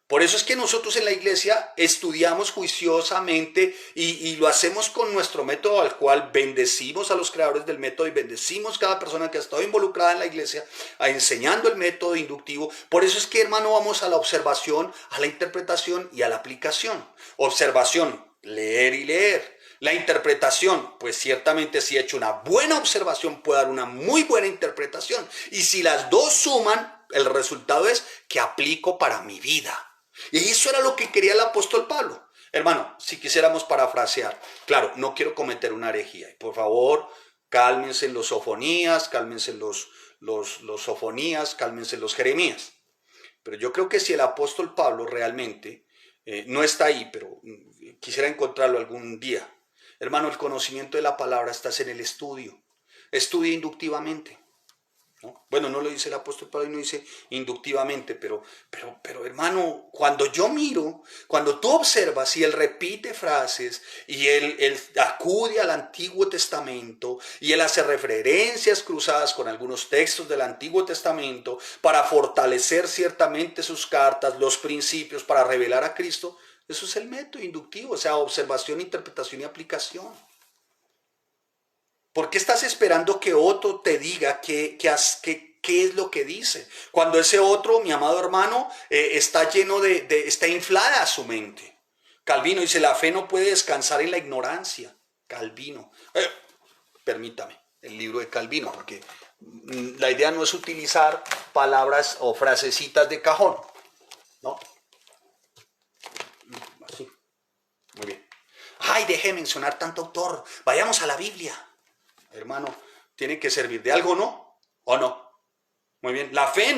Por eso es que nosotros en la iglesia estudiamos juiciosamente y lo hacemos con nuestro método, al cual bendecimos a los creadores del método y bendecimos a cada persona que ha estado involucrada en la iglesia, enseñando el método inductivo. Por eso es que, hermano, vamos a la observación, a la interpretación y a la aplicación. Observación, leer y leer. La interpretación, pues ciertamente si he hecho una buena observación puedo dar una muy buena interpretación. Y si las dos suman, el resultado es que aplico para mi vida. Y eso era lo que quería el apóstol Pablo. Hermano, si quisiéramos parafrasear, claro, no quiero cometer una herejía. Por favor, cálmense los Sofonías, cálmense los Sofonías, cálmense los Jeremías. Pero yo creo que si el apóstol Pablo realmente no está ahí, pero quisiera encontrarlo algún día. Hermano, el conocimiento de la palabra está en el estudio. Estudia inductivamente. ¿No? Bueno, no lo dice el apóstol Pablo y no dice inductivamente, pero hermano, cuando yo miro, cuando tú observas y él repite frases y él acude al Antiguo Testamento y él hace referencias cruzadas con algunos textos del Antiguo Testamento para fortalecer ciertamente sus cartas, los principios, para revelar a Cristo, eso es el método inductivo, o sea, observación, interpretación y aplicación. ¿Por qué estás esperando que otro te diga qué es lo que dice? Cuando ese otro, mi amado hermano, está lleno está inflada su mente. Calvino dice, la fe no puede descansar en la ignorancia. Calvino. Permítame, el libro de Calvino, porque la idea no es utilizar palabras o frasecitas de cajón, ¿no? Así. Muy bien. Ay, deje de mencionar tanto autor. Vayamos a la Biblia. Hermano, tiene que servir de algo, ¿no? ¿O no? Muy bien, la fe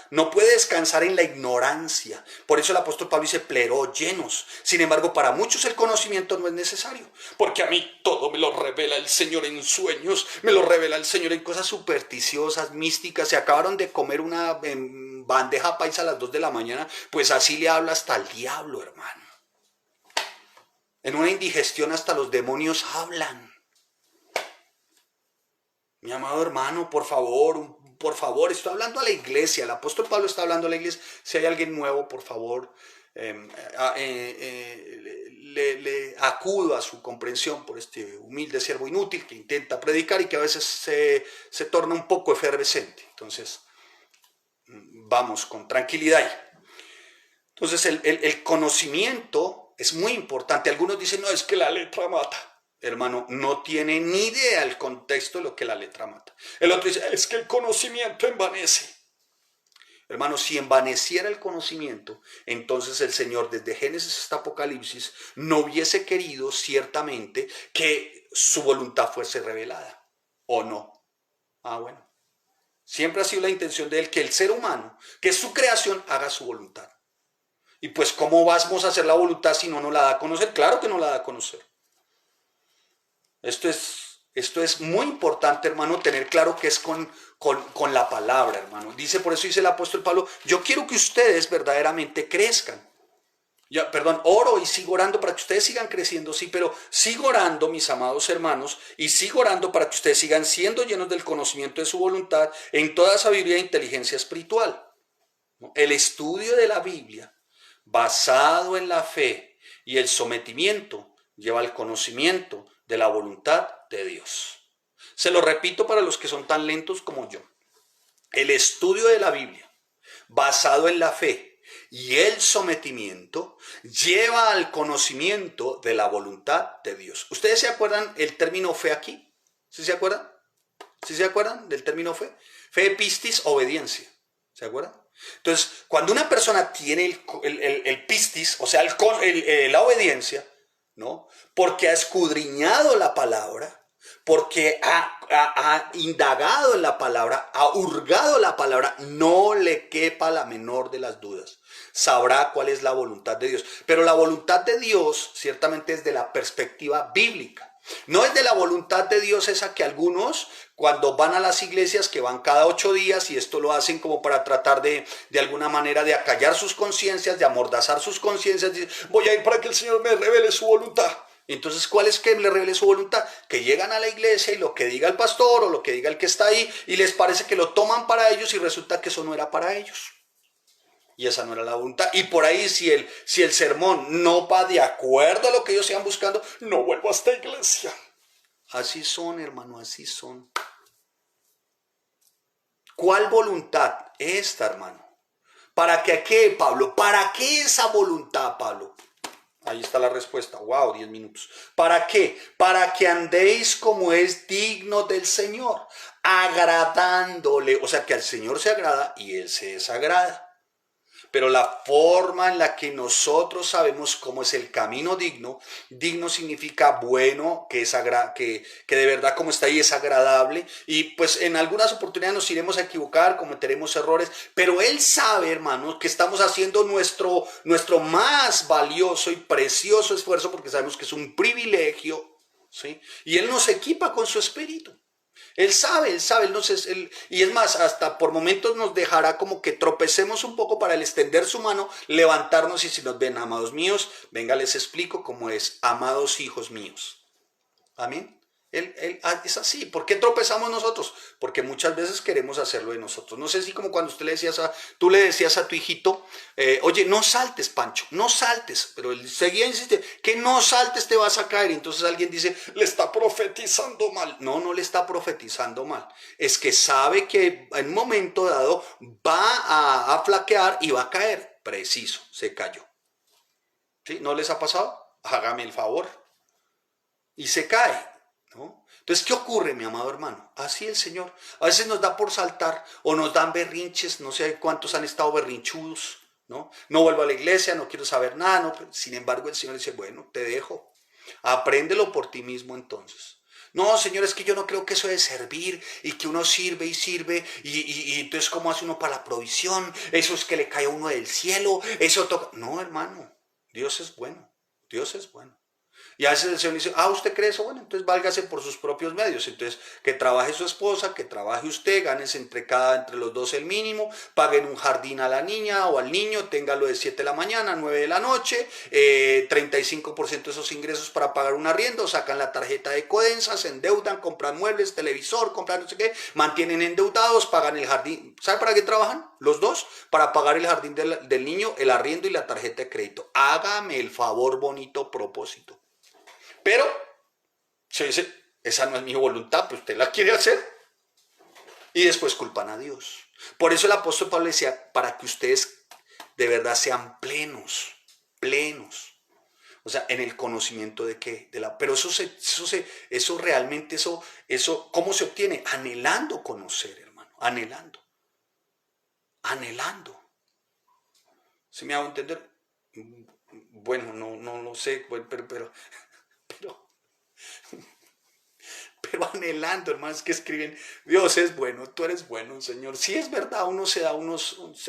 no puede descansar en la ignorancia. Por eso el apóstol Pablo dice, pleró, llenos. Sin embargo, para muchos el conocimiento no es necesario. Porque a mí todo me lo revela el Señor en sueños, me lo revela el Señor en cosas supersticiosas, místicas. Se acabaron de comer una bandeja paisa a las 2 de la mañana, pues así le habla hasta el diablo, hermano. En una indigestión hasta los demonios hablan. Mi amado hermano, por favor, estoy hablando a la iglesia, el apóstol Pablo está hablando a la iglesia. Si hay alguien nuevo, por favor, le acudo a su comprensión por este humilde siervo inútil que intenta predicar y que a veces se torna un poco efervescente. Entonces, vamos con tranquilidad. Entonces, el conocimiento es muy importante. Algunos dicen, no, es que la letra mata. Hermano, no tiene ni idea el contexto de lo que la letra mata. El otro dice, es que el conocimiento envanece. Hermano, si envaneciera el conocimiento, entonces el Señor desde Génesis hasta Apocalipsis no hubiese querido ciertamente que su voluntad fuese revelada. ¿O no? Ah, bueno. Siempre ha sido la intención de Él que el ser humano, que es su creación, haga su voluntad. Y pues, ¿cómo vamos a hacer la voluntad si no nos la da a conocer? Claro que no la da a conocer. Esto es muy importante, hermano, tener claro que es con la palabra, hermano. Por eso dice el apóstol Pablo, yo quiero que ustedes verdaderamente crezcan. Oro y sigo orando para que ustedes sigan creciendo, sí, pero sigo orando, mis amados hermanos, y sigo orando para que ustedes sigan siendo llenos del conocimiento de su voluntad en toda sabiduría e inteligencia espiritual. El estudio de la Biblia, basado en la fe y el sometimiento, lleva al conocimiento de la voluntad de Dios. Se lo repito para los que son tan lentos como yo. El estudio de la Biblia, basado en la fe y el sometimiento, lleva al conocimiento de la voluntad de Dios. ¿Ustedes se acuerdan el término fe aquí? ¿Sí se acuerdan? ¿Sí se acuerdan del término fe? Fe, pistis, obediencia. ¿Se acuerdan? Entonces, cuando una persona tiene el pistis, o sea, la obediencia, ¿no? Porque ha escudriñado la palabra, porque ha ha indagado en la palabra, ha hurgado la palabra, no le quepa la menor de las dudas. Sabrá cuál es la voluntad de Dios. Pero la voluntad de Dios ciertamente es de la perspectiva bíblica. No es de la voluntad de Dios esa que algunos cuando van a las iglesias, que van cada 8 días, y esto lo hacen como para tratar de alguna manera de acallar sus conciencias, de amordazar sus conciencias, dicen, voy a ir para que el Señor me revele su voluntad. Entonces, ¿cuál es que le revele su voluntad? Que llegan a la iglesia y lo que diga el pastor o lo que diga el que está ahí, y les parece que lo toman para ellos y resulta que eso no era para ellos. Y esa no era la voluntad. Y por ahí, si el sermón no va de acuerdo a lo que ellos iban buscando, no vuelvo a esta iglesia. Así son, hermano, así son. ¿Cuál voluntad? Esta, hermano. ¿Para qué, Pablo? ¿Para qué esa voluntad, Pablo? Ahí está la respuesta. Wow, 10 minutos. ¿Para qué? Para que andéis como es digno del Señor, agradándole. O sea, que al Señor se agrada y Él se desagrada. Pero la forma en la que nosotros sabemos cómo es el camino digno, digno significa bueno, que de verdad como está ahí es agradable, y pues en algunas oportunidades nos iremos a equivocar, cometeremos errores, pero Él sabe, hermanos, que estamos haciendo nuestro más valioso y precioso esfuerzo, porque sabemos que es un privilegio, ¿sí? Y Él nos equipa con su espíritu. Él sabe, y es más, hasta por momentos nos dejará como que tropecemos un poco para el extender su mano, levantarnos y si nos ven, amados míos, venga, les explico cómo es, amados hijos míos. Amén. Él es así. ¿Por qué tropezamos nosotros? Porque muchas veces queremos hacerlo de nosotros. No sé si como cuando tú le decías a tu hijito, oye, no saltes, Pancho, no saltes. Pero él seguía insistiendo, que no saltes, te vas a caer. Y entonces alguien dice, le está profetizando mal. No, no le está profetizando mal. Es que sabe que en un momento dado va a flaquear y va a caer. Preciso, se cayó. ¿Sí? ¿No les ha pasado? Hágame el favor. Y se cae, ¿no? Entonces, ¿qué ocurre, mi amado hermano? Así el Señor. A veces nos da por saltar o nos dan berrinches, no sé cuántos han estado berrinchudos, ¿no? No vuelvo a la iglesia, no quiero saber nada, no. Sin embargo, el Señor dice, bueno, te dejo. Apréndelo por ti mismo entonces. No, Señor, es que yo no creo que eso de servir y que uno sirve y sirve y entonces ¿cómo hace uno para la provisión? Eso es que le cae a uno del cielo, eso toca. No, hermano, Dios es bueno, Dios es bueno. Y a veces el Señor dice, ¿usted cree eso? Bueno, entonces válgase por sus propios medios. Entonces, que trabaje su esposa, que trabaje usted, ganes entre los dos el mínimo, paguen un jardín a la niña o al niño, téngalo de 7 de la mañana a 9 de la noche, 35% de esos ingresos para pagar un arriendo, sacan la tarjeta de Codensa, se endeudan, compran muebles, televisor, compran no sé qué, mantienen endeudados, pagan el jardín. ¿Sabe para qué trabajan? Los dos, para pagar el jardín del niño, el arriendo y la tarjeta de crédito. Hágame el favor, bonito propósito. Pero se dice, esa no es mi voluntad, pues usted la quiere hacer. Y después culpan a Dios. Por eso el apóstol Pablo decía, para que ustedes de verdad sean plenos. O sea, en el conocimiento de qué. Pero eso realmente, ¿cómo se obtiene? Anhelando conocer, hermano. Anhelando. ¿Sí me hago entender? Bueno, no lo sé, pero anhelando, hermanos, que escriben, Dios es bueno, tú eres bueno, Señor. Sí es verdad, uno se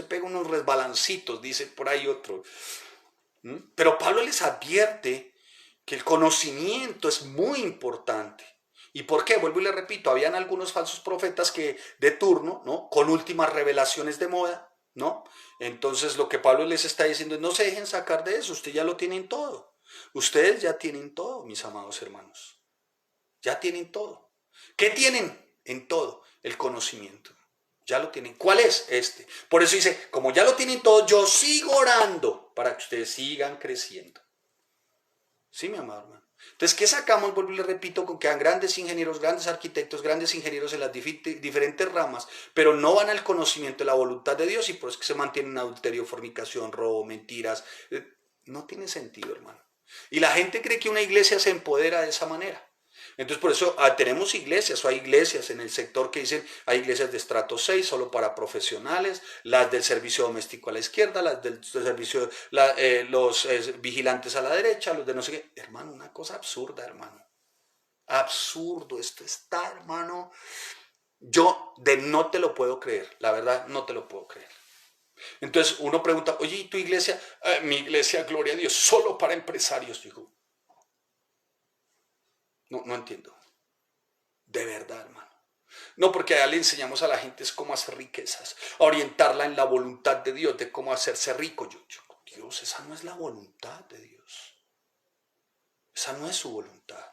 pega unos resbalancitos, dice por ahí otro. Pero Pablo les advierte que el conocimiento es muy importante. ¿Y por qué? Vuelvo y le repito, habían algunos falsos profetas que de turno, ¿no? Con últimas revelaciones de moda, ¿no? Entonces lo que Pablo les está diciendo es no se dejen sacar de eso, ustedes ya lo tienen todo. Ustedes ya tienen todo, mis amados hermanos. Ya tienen todo. ¿Qué tienen en todo? El conocimiento. Ya lo tienen. ¿Cuál es este? Por eso dice, como ya lo tienen todo, yo sigo orando para que ustedes sigan creciendo. Sí, mi amado hermano. Entonces, ¿qué sacamos? Vuelvo y le repito, con que hay grandes ingenieros, grandes arquitectos, grandes ingenieros en las diferentes ramas, pero no van al conocimiento de la voluntad de Dios y por eso que se mantienen adulterio, fornicación, robo, mentiras. No tiene sentido, hermano. Y la gente cree que una iglesia se empodera de esa manera. Entonces por eso tenemos iglesias, o hay iglesias en el sector que dicen, hay iglesias de estrato 6 solo para profesionales, las del servicio doméstico a la izquierda, las del servicio, los vigilantes a la derecha, los de no sé qué. Hermano, una cosa absurda, hermano. Absurdo esto está, hermano. Yo no te lo puedo creer, la verdad no te lo puedo creer. Entonces uno pregunta, oye, ¿y tu iglesia? Mi iglesia, gloria a Dios, solo para empresarios. Digo, no entiendo. De verdad, hermano. No, porque allá le enseñamos a la gente es cómo hacer riquezas, a orientarla en la voluntad de Dios, de cómo hacerse rico. Dios, esa no es la voluntad de Dios. Esa no es su voluntad.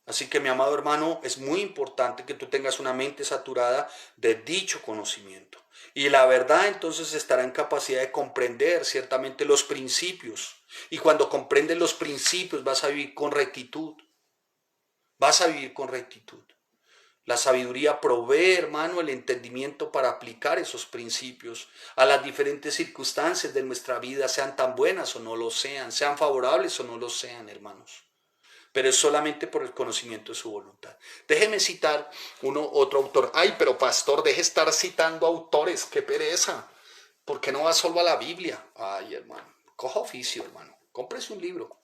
Así que, mi amado hermano, es muy importante que tú tengas una mente saturada de dicho conocimiento. Y la verdad entonces estará en capacidad de comprender ciertamente los principios. Y cuando comprendes los principios vas a vivir con rectitud. Vas a vivir con rectitud. La sabiduría provee, hermano, el entendimiento para aplicar esos principios a las diferentes circunstancias de nuestra vida, sean tan buenas o no lo sean, sean favorables o no lo sean, hermanos. Pero es solamente por el conocimiento de su voluntad. Déjeme citar otro autor. Ay, pero pastor, deje estar citando autores, qué pereza. ¿Por qué no va solo a la Biblia? Ay, hermano, coja oficio, hermano. Cómprese un libro.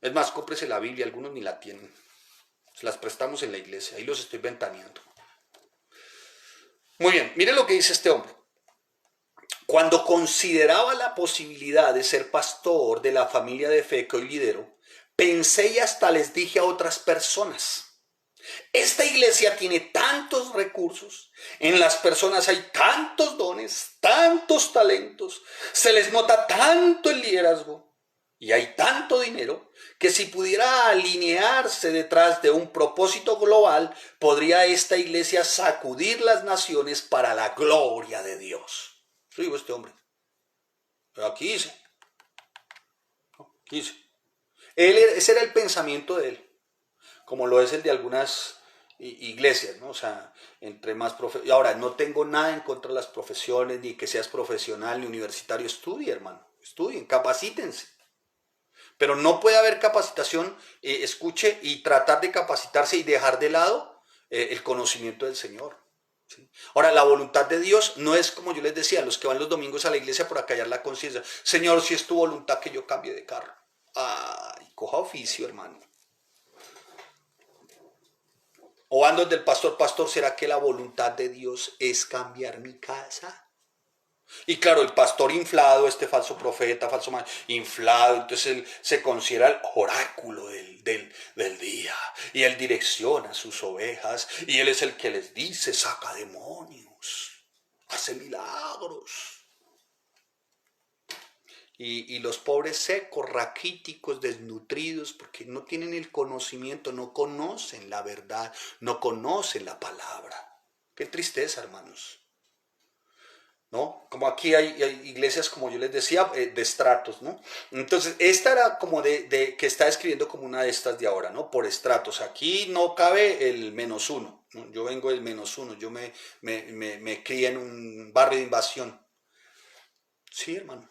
Es más, cómprese la Biblia, algunos ni la tienen. Se las prestamos en la iglesia, ahí los estoy ventaneando. Muy bien, mire lo que dice este hombre. Cuando consideraba la posibilidad de ser pastor de la familia de fe que hoy lidero, pensé y hasta les dije a otras personas, esta iglesia tiene tantos recursos, en las personas hay tantos dones, tantos talentos, se les nota tanto el liderazgo y hay tanto dinero que si pudiera alinearse detrás de un propósito global, podría esta iglesia sacudir las naciones para la gloria de Dios. Eso digo este hombre. Pero aquí dice. Ese era el pensamiento de él, como lo es el de algunas iglesias, ¿no? O sea, entre más profesiones. Ahora, no tengo nada en contra de las profesiones, ni que seas profesional, ni universitario. Estudie, hermano. Estudien, capacítense. Pero no puede haber capacitación, escuche, y tratar de capacitarse y dejar de lado el conocimiento del Señor. ¿Sí? Ahora, la voluntad de Dios no es como yo les decía, los que van los domingos a la iglesia por acallar la conciencia. Señor, si es tu voluntad que yo cambie de carro. Ay, coja oficio, hermano. O ando del pastor, pastor, ¿será que la voluntad de Dios es cambiar mi casa? Y claro, el pastor inflado, este falso profeta, falso maestro, inflado, entonces él se considera el oráculo del día. Y él direcciona a sus ovejas. Y él es el que les dice, saca demonios, hace milagros. Y los pobres secos, raquíticos, desnutridos, porque no tienen el conocimiento, no conocen la verdad, no conocen la palabra. Qué tristeza, hermanos. ¿No? Como aquí hay iglesias, como yo les decía, de estratos, ¿no? Entonces, esta era como que está escribiendo como una de estas de ahora, ¿no? Por estratos. Aquí no cabe el -1, ¿no? Yo vengo del -1, yo me crié en un barrio de invasión. Sí, hermano.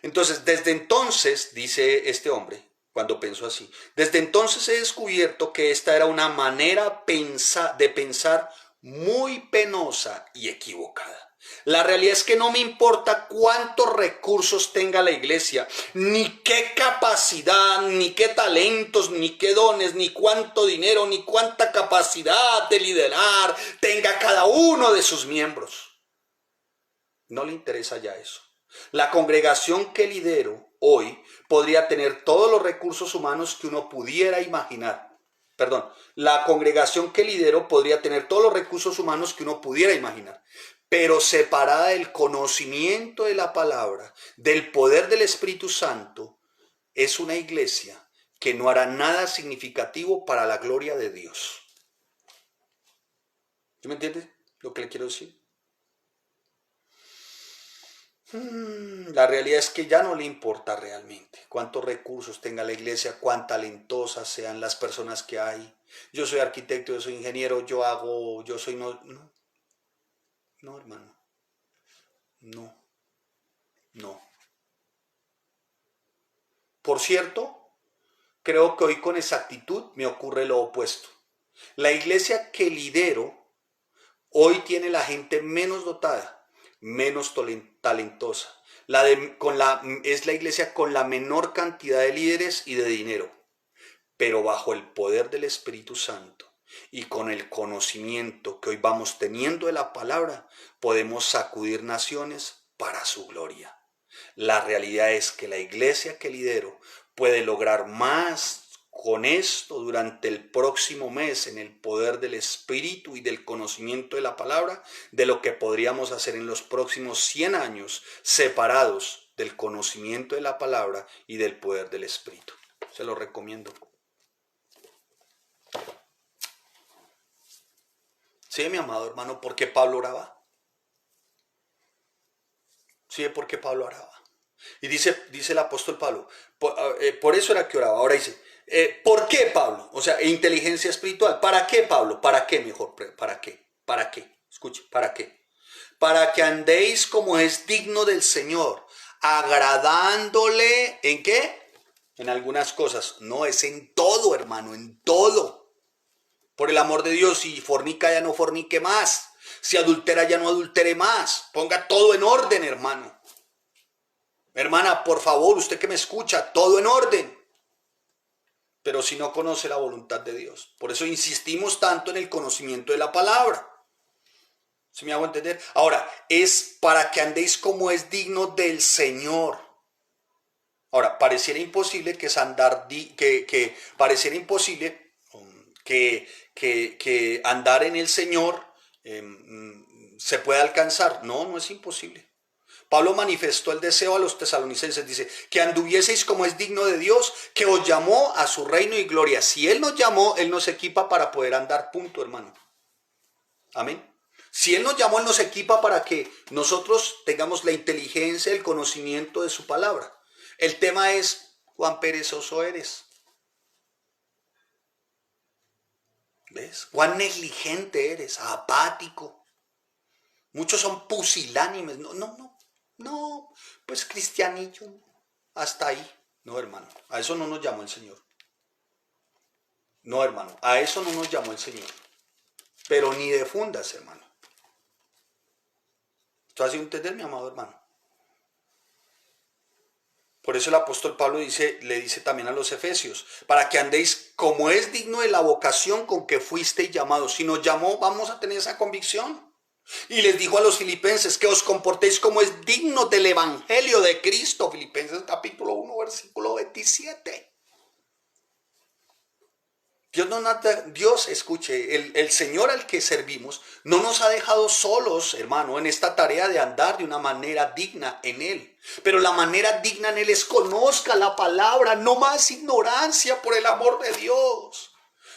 Entonces, desde entonces, dice este hombre, cuando pensó así, desde entonces he descubierto que esta era una manera de pensar muy penosa y equivocada. La realidad es que no me importa cuántos recursos tenga la iglesia, ni qué capacidad, ni qué talentos, ni qué dones, ni cuánto dinero, ni cuánta capacidad de liderar tenga cada uno de sus miembros. No le interesa ya eso. La congregación que lidero hoy podría tener todos los recursos humanos que uno pudiera imaginar. Perdón, la congregación que lidero podría tener todos los recursos humanos que uno pudiera imaginar, pero separada del conocimiento de la palabra, del poder del Espíritu Santo, es una iglesia que no hará nada significativo para la gloria de Dios. ¿Sí me entiendes lo que le quiero decir? La realidad es que ya no le importa realmente cuántos recursos tenga la iglesia, cuán talentosas sean las personas que hay. Yo soy arquitecto, yo soy ingeniero, yo soy... No, hermano. No, no. Por cierto, creo que hoy con exactitud me ocurre lo opuesto. La iglesia que lidero hoy tiene la gente menos dotada, menos talentosa. Es la iglesia con la menor cantidad de líderes y de dinero. pero bajo el poder del Espíritu Santo y con el conocimiento que hoy vamos teniendo de la palabra, podemos sacudir naciones para su gloria. La realidad es que la iglesia que lidero puede lograr más con esto durante el próximo mes en el poder del Espíritu y del conocimiento de la palabra de lo que podríamos hacer en los próximos 100 años separados del conocimiento de la palabra y del poder del Espíritu. Se lo recomiendo. ¿Sí, mi amado hermano, por qué Pablo oraba? ¿Sí, por qué Pablo oraba? Y dice el apóstol Pablo, por eso era que oraba. Ahora dice, ¿por qué Pablo? O sea, inteligencia espiritual. ¿Para qué Pablo? ¿Para qué mejor? ¿Para qué? ¿Para qué? Escuche, ¿para qué? Para que andéis como es digno del Señor, agradándole, ¿en qué? En algunas cosas. No, es en todo, hermano, en todo. Por el amor de Dios, si fornica ya no fornique más. Si adultera ya no adultere más. Ponga todo en orden, hermano. Hermana, por favor, usted que me escucha, todo en orden. Pero si no conoce la voluntad de Dios. Por eso insistimos tanto en el conocimiento de la palabra. ¿Sí me hago entender? Ahora, es para que andéis como es digno del Señor. Ahora, pareciera imposible que es andar, pareciera imposible que andar en el Señor se pueda alcanzar. No, no es imposible. Pablo manifestó el deseo a los tesalonicenses, dice, que anduvieseis como es digno de Dios, que os llamó a su reino y gloria. Si Él nos llamó, Él nos equipa para poder andar, punto, hermano. Amén. Si Él nos llamó, Él nos equipa para que nosotros tengamos la inteligencia, el conocimiento de su palabra. El tema es, cuán perezoso eres. ¿Ves? Cuán negligente eres, apático. Muchos son pusilánimes. No, pues cristianillo, hasta ahí. No, hermano, a eso no nos llamó el Señor. No, hermano, a eso no nos llamó el Señor. Pero ni de fundas, hermano. ¿Esto hace entender, mi amado hermano? Por eso el apóstol Pablo le dice también a los efesios, para que andéis como es digno de la vocación con que fuisteis llamados. Si nos llamó, vamos a tener esa convicción. Y les dijo a los filipenses que os comportéis como es digno del evangelio de Cristo. Filipenses capítulo 1, versículo 27. Dios, escuche, el Señor al que servimos no nos ha dejado solos, hermano, en esta tarea de andar de una manera digna en Él. Pero la manera digna en Él es conozca la palabra, no más ignorancia, por el amor de Dios.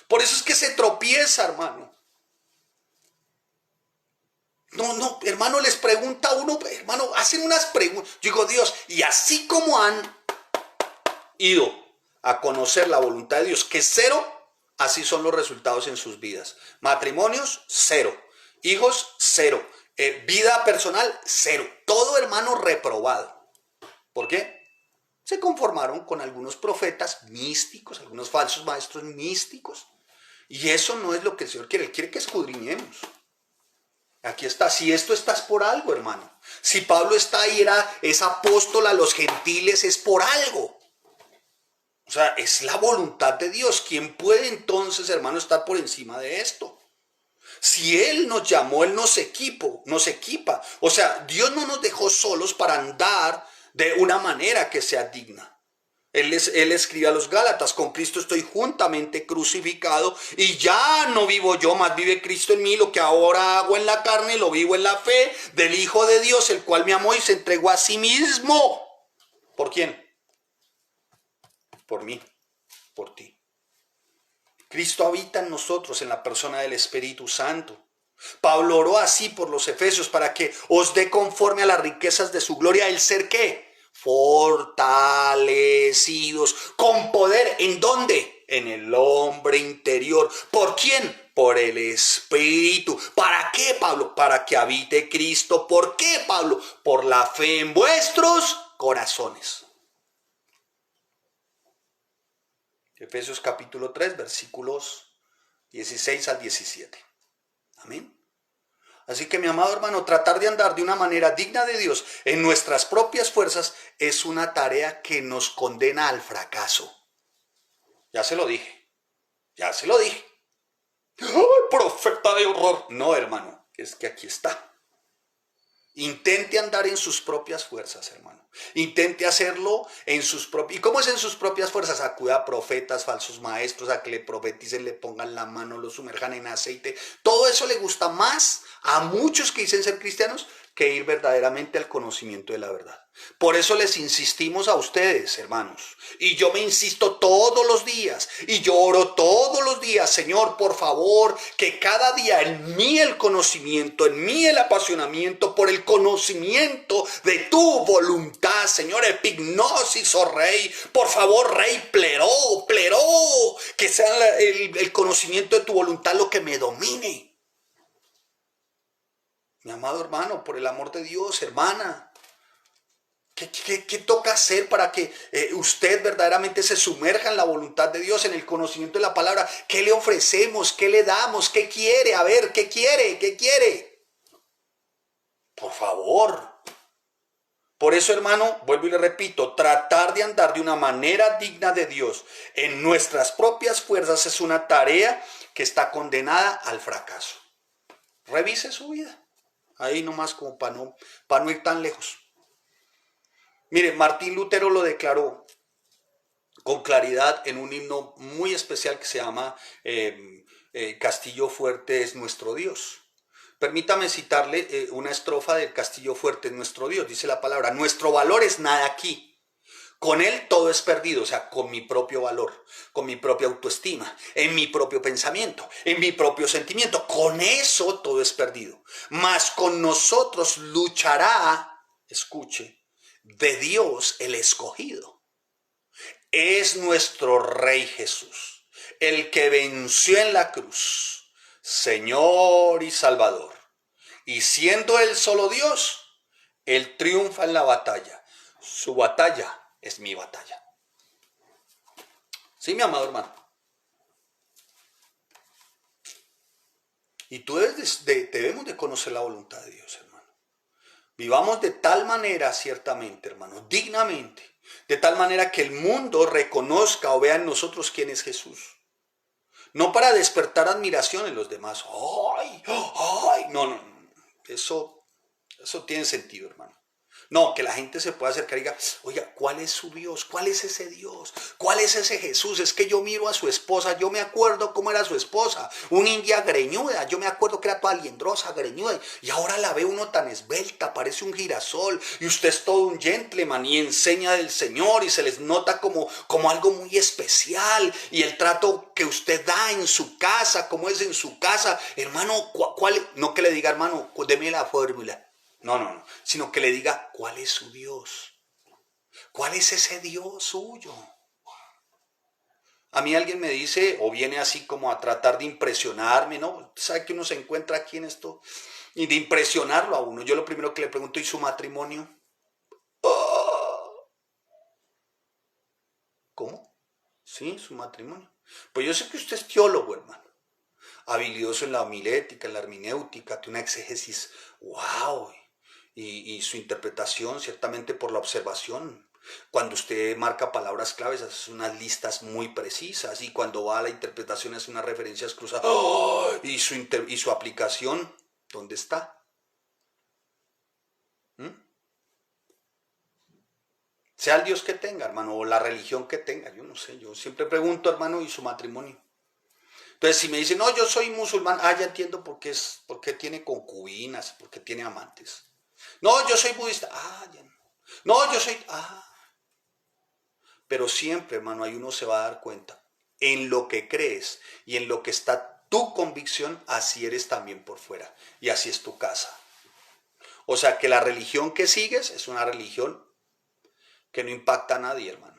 Por eso es que se tropieza, hermano. No, hermano, les pregunta a uno, hermano, hacen unas preguntas. Yo digo, Dios, y así como han ido a conocer la voluntad de Dios, que es cero, así son los resultados en sus vidas. Matrimonios, cero. Hijos, cero. Vida personal, cero. Todo, hermano, reprobado. ¿Por qué? Se conformaron con algunos profetas místicos, algunos falsos maestros místicos. Y eso no es lo que el Señor quiere. Él quiere que escudriñemos. Aquí está, si esto estás por algo, hermano. Si Pablo está ahí, es apóstol a los gentiles, es por algo. O sea, es la voluntad de Dios. ¿Quién puede entonces, hermano, estar por encima de esto? Si Él nos llamó, Él nos equipa. O sea, Dios no nos dejó solos para andar de una manera que sea digna. Él escribe a los Gálatas, con Cristo estoy juntamente crucificado y ya no vivo yo, más vive Cristo en mí. Lo que ahora hago en la carne, lo vivo en la fe del Hijo de Dios, el cual me amó y se entregó a sí mismo. ¿Por quién? Por mí, por ti. Cristo habita en nosotros en la persona del Espíritu Santo. Pablo oró así por los efesios para que os dé conforme a las riquezas de su gloria el ser ¿qué? Fortalecidos con poder. ¿En dónde? En el hombre interior. ¿Por quién? Por el Espíritu. ¿Para qué, Pablo? Para que habite Cristo. ¿Por qué, Pablo? Por la fe en vuestros corazones. Efesios capítulo 3, versículos 16 al 17. Amén. Así que, mi amado hermano, tratar de andar de una manera digna de Dios en nuestras propias fuerzas es una tarea que nos condena al fracaso. Ya se lo dije, ya se lo dije. ¡Ay, profeta de horror! No, hermano, es que aquí está. Intente andar en sus propias fuerzas, hermano. Intente hacerlo en sus propias... ¿Y cómo es en sus propias fuerzas? Acuda a profetas, falsos maestros, a que le profeticen, le pongan la mano, lo sumerjan en aceite. Todo eso le gusta más a muchos que dicen ser cristianos que ir verdaderamente al conocimiento de la verdad. Por eso les insistimos a ustedes, hermanos. Y yo me insisto todos los días. Y yo oro todos los días. Señor, por favor, que cada día en mí el conocimiento, en mí el apasionamiento por el conocimiento de tu voluntad, Señor, epignosis, oh Rey. Por favor, Rey, pleró. Que sea el conocimiento de tu voluntad lo que me domine. Mi amado hermano, por el amor de Dios, hermana. ¿Qué toca hacer para que usted verdaderamente se sumerja en la voluntad de Dios, en el conocimiento de la palabra? ¿Qué le ofrecemos? ¿Qué le damos? ¿Qué quiere? A ver, ¿qué quiere? ¿Qué quiere? Por favor. Por eso, hermano, vuelvo y le repito, tratar de andar de una manera digna de Dios en nuestras propias fuerzas es una tarea que está condenada al fracaso. Revise su vida. Ahí nomás como para no ir tan lejos. Mire, Martín Lutero lo declaró con claridad en un himno muy especial que se llama Castillo Fuerte es nuestro Dios. Permítame citarle una estrofa del Castillo Fuerte es nuestro Dios. Dice la palabra, nuestro valor es nada aquí. Con él todo es perdido, o sea, con mi propio valor, con mi propia autoestima, en mi propio pensamiento, en mi propio sentimiento. Con eso todo es perdido. Mas con nosotros luchará, escuche, de Dios el escogido. Es nuestro Rey Jesús, el que venció en la cruz, Señor y Salvador. Y siendo él solo Dios, él triunfa en la batalla. Su batalla es mi batalla. Sí, mi amado hermano. Y tú debemos de conocer la voluntad de Dios, hermano. Vivamos de tal manera, ciertamente, hermano, dignamente. De tal manera que el mundo reconozca o vea en nosotros quién es Jesús. No para despertar admiración en los demás. ¡Ay! ¡Ay! No. Eso tiene sentido, hermano. No, que la gente se pueda acercar y diga, oiga, ¿cuál es su Dios? ¿Cuál es ese Dios? ¿Cuál es ese Jesús? Es que yo miro a su esposa, yo me acuerdo cómo era su esposa, una india greñuda, yo me acuerdo que era toda liendrosa, greñuda, y ahora la ve uno tan esbelta, parece un girasol, y usted es todo un gentleman y enseña del Señor y se les nota como algo muy especial, y el trato que usted da en su casa, cómo es en su casa, hermano, no que le diga, hermano, deme la fórmula. No, sino que le diga cuál es su Dios, cuál es ese Dios suyo. A mí alguien me dice, o viene así como a tratar de impresionarme, ¿no? ¿Sabe que uno se encuentra aquí en esto? Y de impresionarlo a uno. Yo lo primero que le pregunto, ¿y su matrimonio? ¡Oh! ¿Cómo? Sí, su matrimonio. Pues yo sé que usted es teólogo, hermano. Habilidoso en la homilética, en la hermenéutica, tiene una exégesis, wow. Y su interpretación ciertamente por la observación. Cuando usted marca palabras claves, hace unas listas muy precisas, y cuando va a la interpretación hace unas referencias cruzadas. ¡Oh! Y su aplicación, ¿dónde está? Sea el Dios que tenga, hermano, o la religión que tenga, yo no sé, yo siempre pregunto, hermano, ¿y su matrimonio? Entonces, si me dicen, no, yo soy musulmán, ya entiendo por qué tiene concubinas, por qué tiene amantes. No, yo soy budista, ya no. No, yo soy, Pero siempre, hermano, ahí uno se va a dar cuenta. En lo que crees y en lo que está tu convicción, así eres también por fuera. Y así es tu casa. O sea que la religión que sigues es una religión que no impacta a nadie, hermano.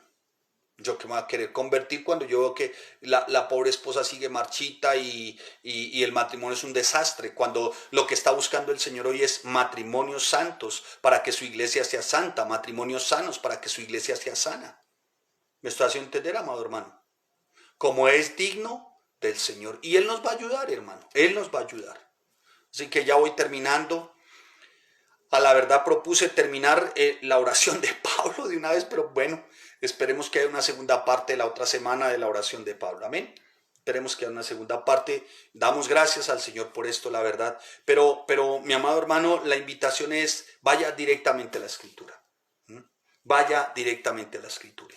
Yo que me voy a querer convertir cuando yo veo que la pobre esposa sigue marchita y el matrimonio es un desastre, cuando lo que está buscando el Señor hoy es matrimonios santos para que su iglesia sea santa, matrimonios sanos para que su iglesia sea sana. ¿Me estoy haciendo entender, amado hermano? Como es digno del Señor. Y Él nos va a ayudar, hermano. Él nos va a ayudar. Así que ya voy terminando. A la verdad propuse terminar la oración de Pablo de una vez, pero bueno, Esperemos que haya una segunda parte la otra semana de la oración de Pablo. Amén. Esperemos que haya una segunda parte. Damos gracias al Señor por esto, la verdad. Pero mi amado hermano, la invitación es, vaya directamente a la Escritura. ¿Mm? Vaya directamente a la Escritura.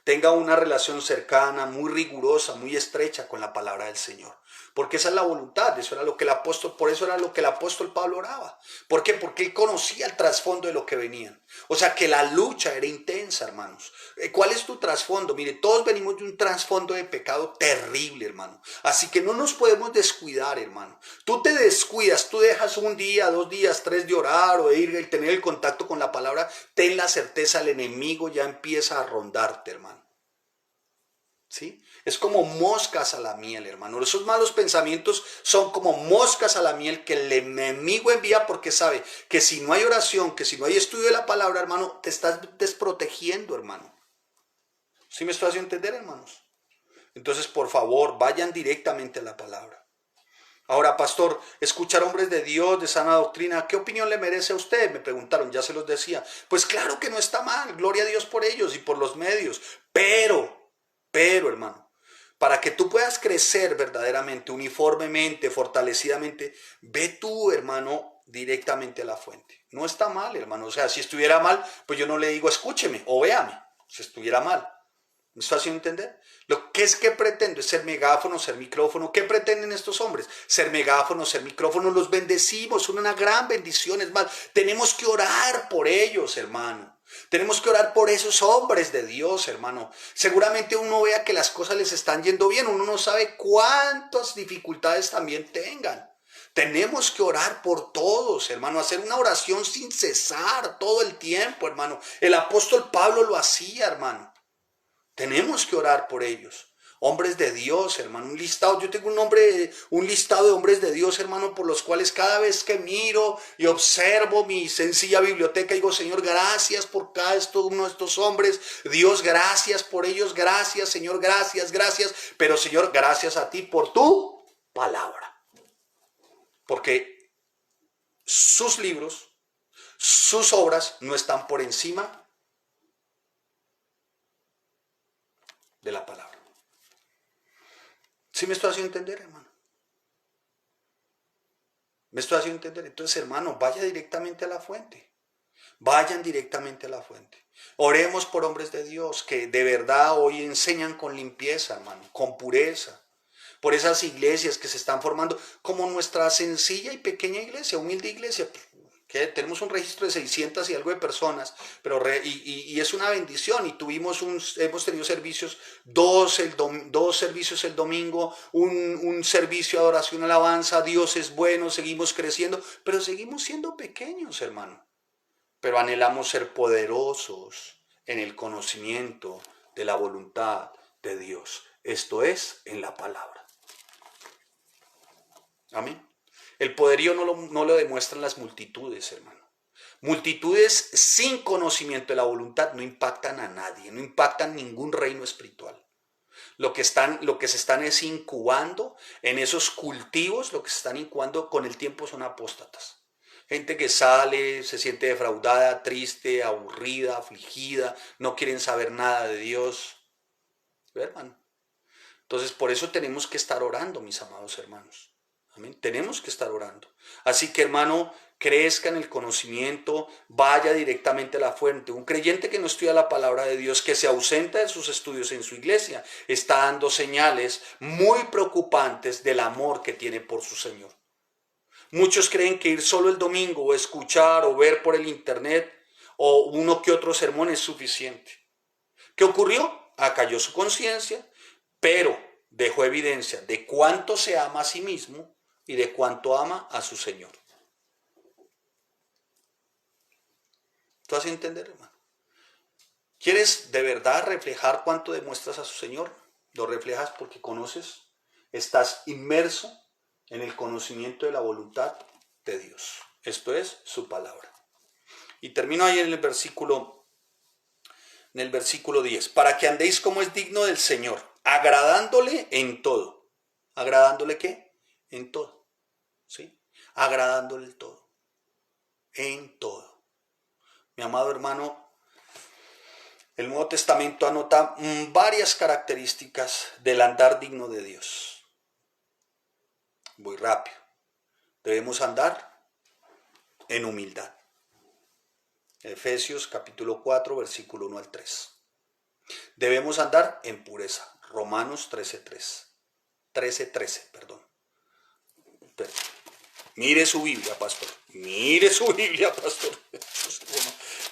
Tenga una relación cercana, muy rigurosa, muy estrecha con la palabra del Señor. Porque esa es la voluntad, eso era lo que el apóstol, por eso era lo que el apóstol Pablo oraba. ¿Por qué? Porque él conocía el trasfondo de lo que venían. O sea que la lucha era intensa, hermanos. ¿Cuál es tu trasfondo? Mire, todos venimos de un trasfondo de pecado terrible, hermano. Así que no nos podemos descuidar, hermano. Tú te descuidas, tú dejas un día, 2 días, 3 de orar o de ir y tener el contacto con la palabra, ten la certeza, el enemigo ya empieza a rondarte, hermano. ¿Sí? Es como moscas a la miel, hermano. Esos malos pensamientos son como moscas a la miel que el enemigo envía porque sabe que si no hay oración, que si no hay estudio de la palabra, hermano, te estás desprotegiendo, hermano. ¿Sí me estoy haciendo entender, hermanos? Entonces, por favor, vayan directamente a la palabra. Ahora, pastor, escuchar hombres de Dios, de sana doctrina, ¿qué opinión le merece a usted? Me preguntaron, ya se los decía. Pues claro que no está mal, gloria a Dios por ellos y por los medios, pero, hermano, para que tú puedas crecer verdaderamente, uniformemente, fortalecidamente, ve tú, hermano, directamente a la fuente. No está mal, hermano. O sea, si estuviera mal, pues yo no le digo escúcheme o véame, si estuviera mal. ¿Me está haciendo entender? Lo que es que pretendo es ser megáfono, ser micrófono. ¿Qué pretenden estos hombres? Ser megáfono, ser micrófono. Los bendecimos, son una gran bendición. Es más, tenemos que orar por ellos, hermano. Tenemos que orar por esos hombres de Dios, hermano. Seguramente uno vea que las cosas les están yendo bien. Uno no sabe cuántas dificultades también tengan. Tenemos que orar por todos, hermano. Hacer una oración sin cesar todo el tiempo, hermano. El apóstol Pablo lo hacía, hermano. Tenemos que orar por ellos. Hombres de Dios, hermano, un listado. Yo tengo un listado de hombres de Dios, hermano, por los cuales cada vez que miro y observo mi sencilla biblioteca, digo, Señor, gracias por cada uno de estos hombres. Dios, gracias por ellos, gracias, Señor, gracias, gracias. Pero, Señor, gracias a ti por tu palabra. Porque sus libros, sus obras no están por encima de la palabra. ¿Sí me estoy haciendo entender, hermano? ¿Me estoy haciendo entender? Entonces, hermano, vaya directamente a la fuente. Vayan directamente a la fuente. Oremos por hombres de Dios que de verdad hoy enseñan con limpieza, hermano, con pureza. Por esas iglesias que se están formando, como nuestra sencilla y pequeña iglesia, humilde iglesia, que tenemos un registro de 600 y algo de personas, pero y es una bendición. Y hemos tenido servicios, dos servicios el domingo, un servicio de adoración, alabanza. Dios es bueno, seguimos creciendo, pero seguimos siendo pequeños, hermano. Pero anhelamos ser poderosos en el conocimiento de la voluntad de Dios. Esto es en la palabra. Amén. El poderío no lo demuestran las multitudes, hermano. Multitudes sin conocimiento de la voluntad no impactan a nadie, no impactan ningún reino espiritual. Lo que se están es incubando en esos cultivos, lo que se están incubando con el tiempo son apóstatas. Gente que sale, se siente defraudada, triste, aburrida, afligida, no quieren saber nada de Dios. ¿Ve, hermano? Entonces, por eso tenemos que estar orando, mis amados hermanos. Amén. Tenemos que estar orando. Así que, hermano, crezca en el conocimiento, vaya directamente a la fuente. Un creyente que no estudia la palabra de Dios, que se ausenta de sus estudios en su iglesia, está dando señales muy preocupantes del amor que tiene por su Señor. Muchos creen que ir solo el domingo o escuchar o ver por el internet o uno que otro sermón es suficiente. ¿Qué ocurrió? Acalló su conciencia, pero dejó evidencia de cuánto se ama a sí mismo y de cuánto ama a su Señor. ¿Tú has de entender, hermano? ¿Quieres de verdad reflejar cuánto demuestras a su Señor? Lo reflejas porque conoces, estás inmerso en el conocimiento de la voluntad de Dios. Esto es su palabra. Y termino ahí en el versículo 10. Para que andéis como es digno del Señor, agradándole en todo. ¿Agradándole qué? En todo. ¿Sí? Agradándole el todo. En todo. Mi amado hermano, El Nuevo Testamento anota varias características del andar digno de Dios. Voy rápido. Debemos andar en humildad. Efesios capítulo 4, versículo 1 al 3. Debemos andar en pureza. Romanos 13:13. 13:13, perdón. Mire su Biblia, pastor. Mire su Biblia, pastor.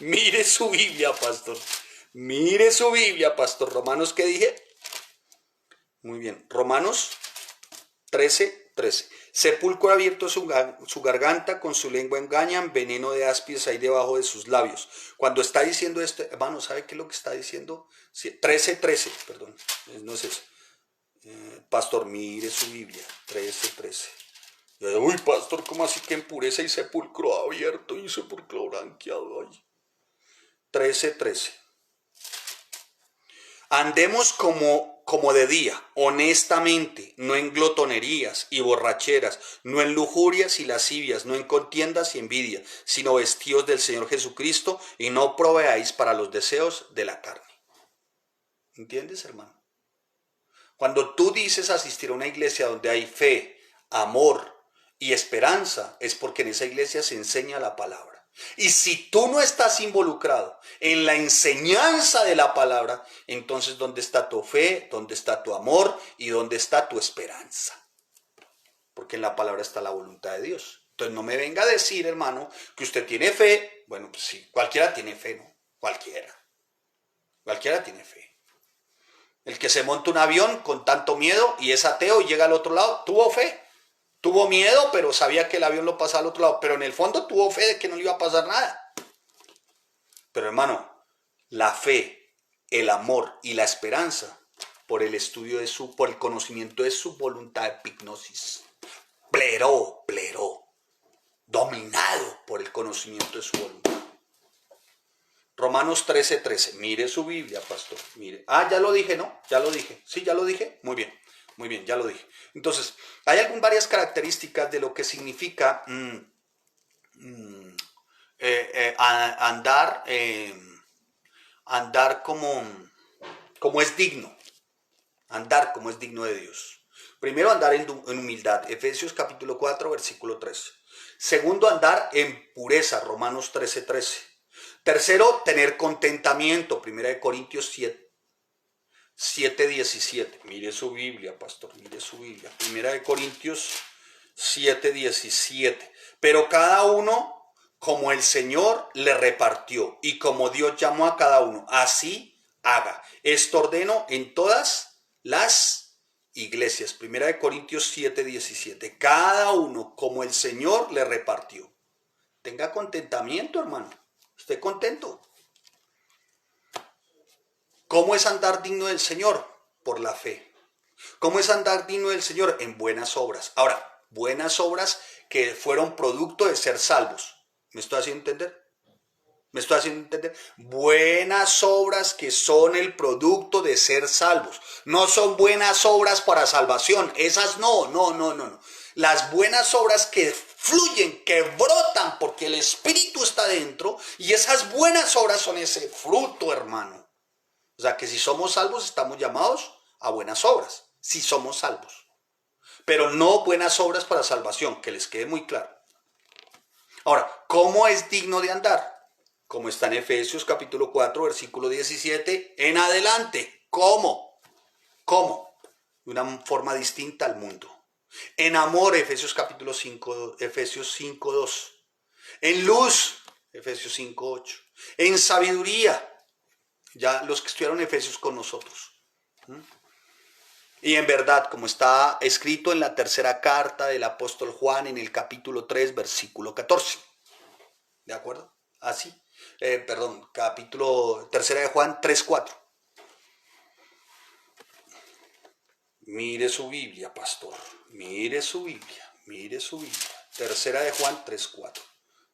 Mire su Biblia, pastor. Mire su Biblia, pastor. Romanos, ¿qué dije? Muy bien. Romanos 13:13. Sepulcro abierto su garganta, con su lengua engañan, veneno de áspides hay debajo de sus labios. Cuando está diciendo esto, hermano, ¿sabe qué es lo que está diciendo? 13:13, perdón, no es eso. Pastor, mire su Biblia, 13:13. Uy, pastor, ¿cómo así que en pureza y sepulcro abierto y sepulcro blanqueado? Ay. 13:13. Andemos como de día, honestamente, no en glotonerías y borracheras, no en lujurias y lascivias, no en contiendas y envidia, sino vestidos del Señor Jesucristo y no proveáis para los deseos de la carne. ¿Entiendes, hermano? Cuando tú dices asistir a una iglesia donde hay fe, amor y esperanza, es porque en esa iglesia se enseña la palabra. Y si tú no estás involucrado en la enseñanza de la palabra, entonces ¿dónde está tu fe? ¿Dónde está tu amor? ¿Y dónde está tu esperanza? Porque en la palabra está la voluntad de Dios. Entonces no me venga a decir, hermano, que usted tiene fe. Bueno, pues sí, cualquiera tiene fe, ¿no? Cualquiera. Cualquiera tiene fe. El que se monta un avión con tanto miedo y es ateo y llega al otro lado, tuvo fe. Tuvo miedo, pero sabía que el avión lo pasaba al otro lado. Pero en el fondo tuvo fe de que no le iba a pasar nada. Pero hermano, la fe, el amor y la esperanza por el estudio por el conocimiento de su voluntad, epignosis. Pleró, dominado por el conocimiento de su voluntad. Romanos 13:13. Mire su Biblia, pastor. Mire. Ah, ya lo dije, ¿no? Ya lo dije. Sí, ya lo dije. Muy bien. Muy bien, ya lo dije. Entonces, hay varias características de lo que significa andar como es digno. Andar como es digno de Dios. Primero, andar en humildad. Efesios capítulo 4, versículo 13. Segundo, andar en pureza. Romanos 13:13. Tercero, tener contentamiento. Primera de Corintios 7:17. Mire su Biblia, pastor, mire su Biblia. Primera de Corintios 7:17. Pero cada uno como el Señor le repartió y como Dios llamó a cada uno, así haga. Esto ordeno en todas las iglesias. Primera de Corintios 7:17. Cada uno como el Señor le repartió. Tenga contentamiento, hermano. Esté contento. ¿Cómo es andar digno del Señor? Por la fe. ¿Cómo es andar digno del Señor? En buenas obras. Ahora, buenas obras que fueron producto de ser salvos. ¿Me estoy haciendo entender? ¿Me estoy haciendo entender? Buenas obras que son el producto de ser salvos. No son buenas obras para salvación. Esas no. Las buenas obras que fluyen, que brotan porque el Espíritu está dentro, y esas buenas obras son ese fruto, hermano. O sea que si somos salvos estamos llamados a buenas obras, si somos salvos. Pero no buenas obras para salvación, que les quede muy claro. Ahora, ¿cómo es digno de andar? Como está en Efesios capítulo 4, versículo 17 en adelante. ¿Cómo? De una forma distinta al mundo. En amor, Efesios capítulo 5, Efesios 5:2. En luz, Efesios 5:8. En sabiduría, ya los que estudiaron Efesios con nosotros. Y en verdad, como está escrito en la tercera carta del apóstol Juan en el capítulo 3, versículo 14. ¿De acuerdo? Así. Capítulo tercera de Juan 3:4. Mire su Biblia, pastor. Mire su Biblia. Tercera de Juan 3:4.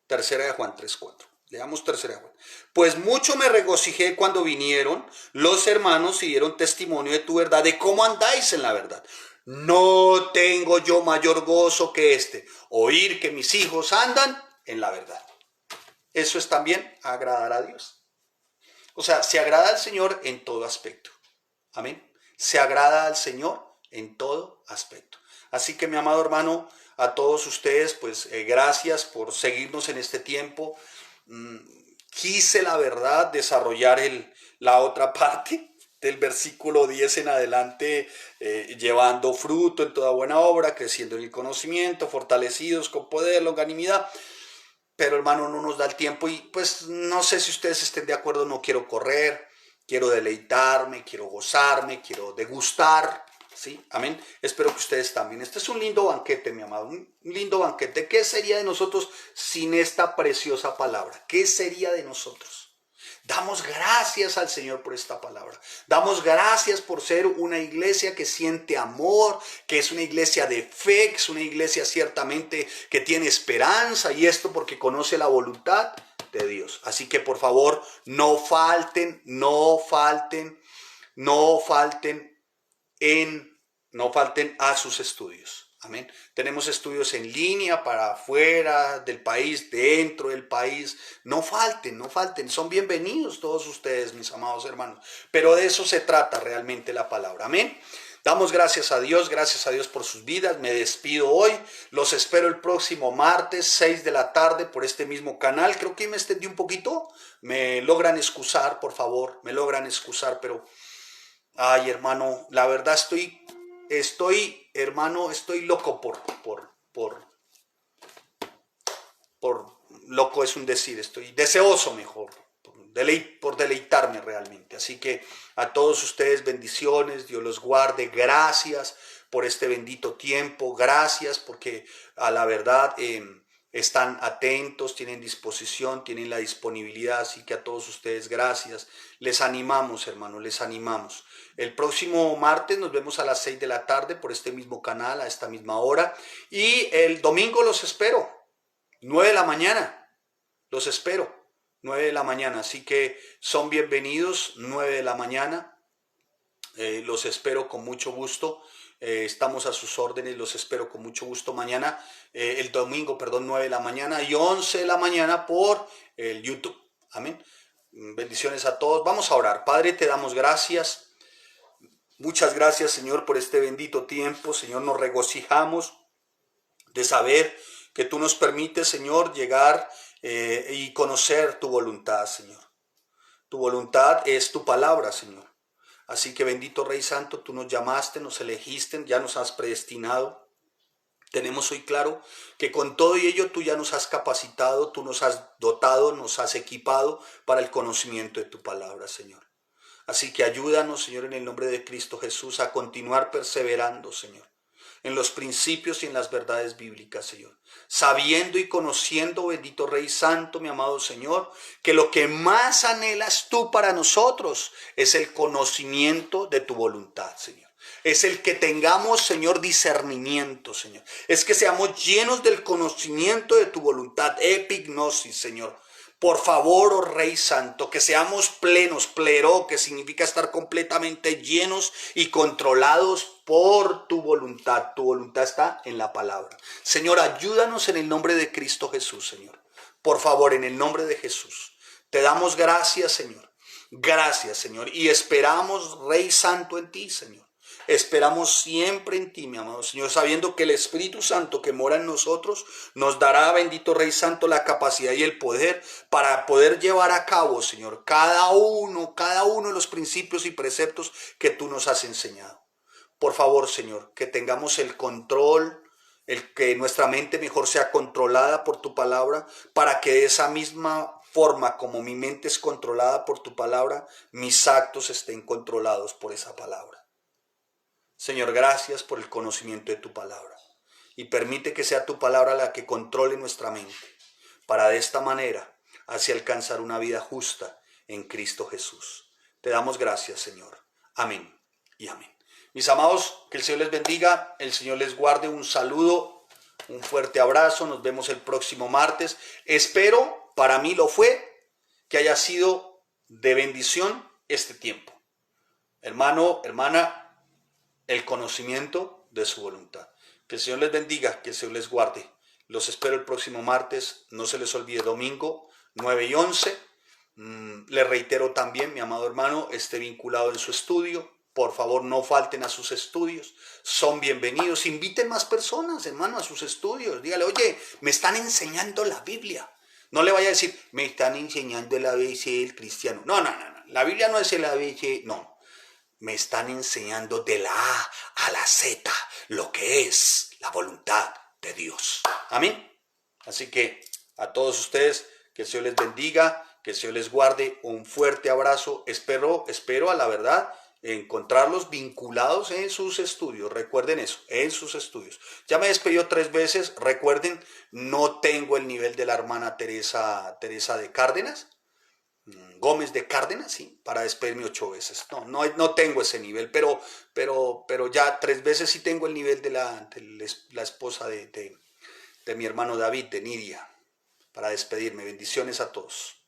Tercera de Juan 3:4. Leamos tercera de Juan. Pues mucho me regocijé cuando vinieron los hermanos y dieron testimonio de tu verdad, de cómo andáis en la verdad. No tengo yo mayor gozo que este, oír que mis hijos andan en la verdad. Eso es también agradar a Dios. O sea, se agrada al Señor en todo aspecto. Amén. Se agrada al Señor en todo aspecto. Así que mi amado hermano, a todos ustedes, pues gracias por seguirnos en este tiempo. Quise, la verdad, desarrollar la otra parte del versículo 10 en adelante, llevando fruto en toda buena obra, creciendo en el conocimiento, fortalecidos con poder, longanimidad. Pero hermano, no nos da el tiempo y pues no sé si ustedes estén de acuerdo, no quiero correr, quiero deleitarme, quiero gozarme, quiero degustar, ¿sí? Amén. Espero que ustedes también. Este es un lindo banquete, mi amado, un lindo banquete. ¿Qué sería de nosotros sin esta preciosa palabra? ¿Qué sería de nosotros? Damos gracias al Señor por esta palabra. Damos gracias por ser una iglesia que siente amor, que es una iglesia de fe, que es una iglesia ciertamente que tiene esperanza, y esto porque conoce la voluntad de Dios. Así que por favor, no falten a sus estudios. Amén. Tenemos estudios en línea para afuera del país, dentro del país. No falten. Son bienvenidos todos ustedes, mis amados hermanos. Pero de eso se trata realmente la palabra. Amén. Damos gracias a Dios por sus vidas. Me despido hoy. Los espero el próximo martes, 6 de la tarde, por este mismo canal. Creo que me extendí un poquito. Me logran excusar, por favor. Me logran excusar, pero... Ay, hermano, la verdad estoy loco loco es un decir, estoy deseoso mejor, por deleitarme realmente. Así que a todos ustedes bendiciones, Dios los guarde, gracias por este bendito tiempo, gracias porque a la verdad están atentos, tienen disposición, tienen la disponibilidad, así que a todos ustedes gracias. Les animamos, hermanos, les animamos. El próximo martes nos vemos a las 6 de la tarde por este mismo canal, a esta misma hora. Y el domingo los espero, 9 de la mañana, los espero, 9 de la mañana. Así que son bienvenidos, 9 de la mañana. Los espero con mucho gusto. Estamos a sus órdenes, los espero con mucho gusto mañana, el domingo, 9 de la mañana y 11 de la mañana por el YouTube. Amén. Bendiciones a todos. Vamos a orar. Padre, te damos gracias. Muchas gracias, Señor, por este bendito tiempo. Señor, nos regocijamos de saber que tú nos permites, Señor, llegar y conocer tu voluntad, Señor. Tu voluntad es tu palabra, Señor. Así que bendito Rey Santo, tú nos llamaste, nos elegiste, ya nos has predestinado. Tenemos hoy claro que con todo y ello tú ya nos has capacitado, tú nos has dotado, nos has equipado para el conocimiento de tu palabra, Señor. Así que ayúdanos, Señor, en el nombre de Cristo Jesús, a continuar perseverando, Señor, en los principios y en las verdades bíblicas, Señor. Sabiendo y conociendo, bendito Rey Santo, mi amado Señor, que lo que más anhelas tú para nosotros es el conocimiento de tu voluntad, Señor. Es el que tengamos, Señor, discernimiento, Señor. Es que seamos llenos del conocimiento de tu voluntad, epignosis, Señor. Por favor, oh Rey Santo, que seamos plenos, plero, que significa estar completamente llenos y controlados por tu voluntad. Tu voluntad está en la palabra. Señor, ayúdanos en el nombre de Cristo Jesús, Señor. Por favor, en el nombre de Jesús. Te damos gracias, Señor. Gracias, Señor. Y esperamos, Rey Santo, en ti, Señor. Esperamos siempre en ti, mi amado Señor, sabiendo que el Espíritu Santo que mora en nosotros nos dará, bendito Rey Santo, la capacidad y el poder para poder llevar a cabo, Señor, cada uno de los principios y preceptos que tú nos has enseñado. Por favor, Señor, que tengamos el control, el que nuestra mente mejor sea controlada por tu palabra, para que de esa misma forma como mi mente es controlada por tu palabra, mis actos estén controlados por esa palabra. Señor, gracias por el conocimiento de tu palabra y permite que sea tu palabra la que controle nuestra mente para de esta manera así alcanzar una vida justa en Cristo Jesús. Te damos gracias, Señor. Amén y amén. Mis amados, que el Señor les bendiga, el Señor les guarde. Un saludo, un fuerte abrazo. Nos vemos el próximo martes. Espero, para mí lo fue, que haya sido de bendición este tiempo. Hermano, hermana, el conocimiento de su voluntad. Que el Señor les bendiga, que el Señor les guarde. Los espero el próximo martes. No se les olvide, domingo 9 y 11. Le reitero también, mi amado hermano, esté vinculado en su estudio. Por favor, no falten a sus estudios. Son bienvenidos. Inviten más personas, hermano, a sus estudios. Dígale, oye, me están enseñando la Biblia. No le vaya a decir, me están enseñando el ABC del cristiano. No, no, no, no. La Biblia no es el ABC, no. Me están enseñando de la A a la Z lo que es la voluntad de Dios. Amén. Así que a todos ustedes, que el Señor les bendiga, que el Señor les guarde. Un fuerte abrazo. Espero a la verdad encontrarlos vinculados en sus estudios. Recuerden eso, en sus estudios. Ya me despedió 3 veces. Recuerden, no tengo el nivel de la hermana Teresa de Cárdenas. Gómez de Cárdenas, sí, para despedirme 8 veces. No tengo ese nivel, pero ya 3 veces sí tengo el nivel de la esposa de mi hermano David, de Nidia, para despedirme. Bendiciones a todos.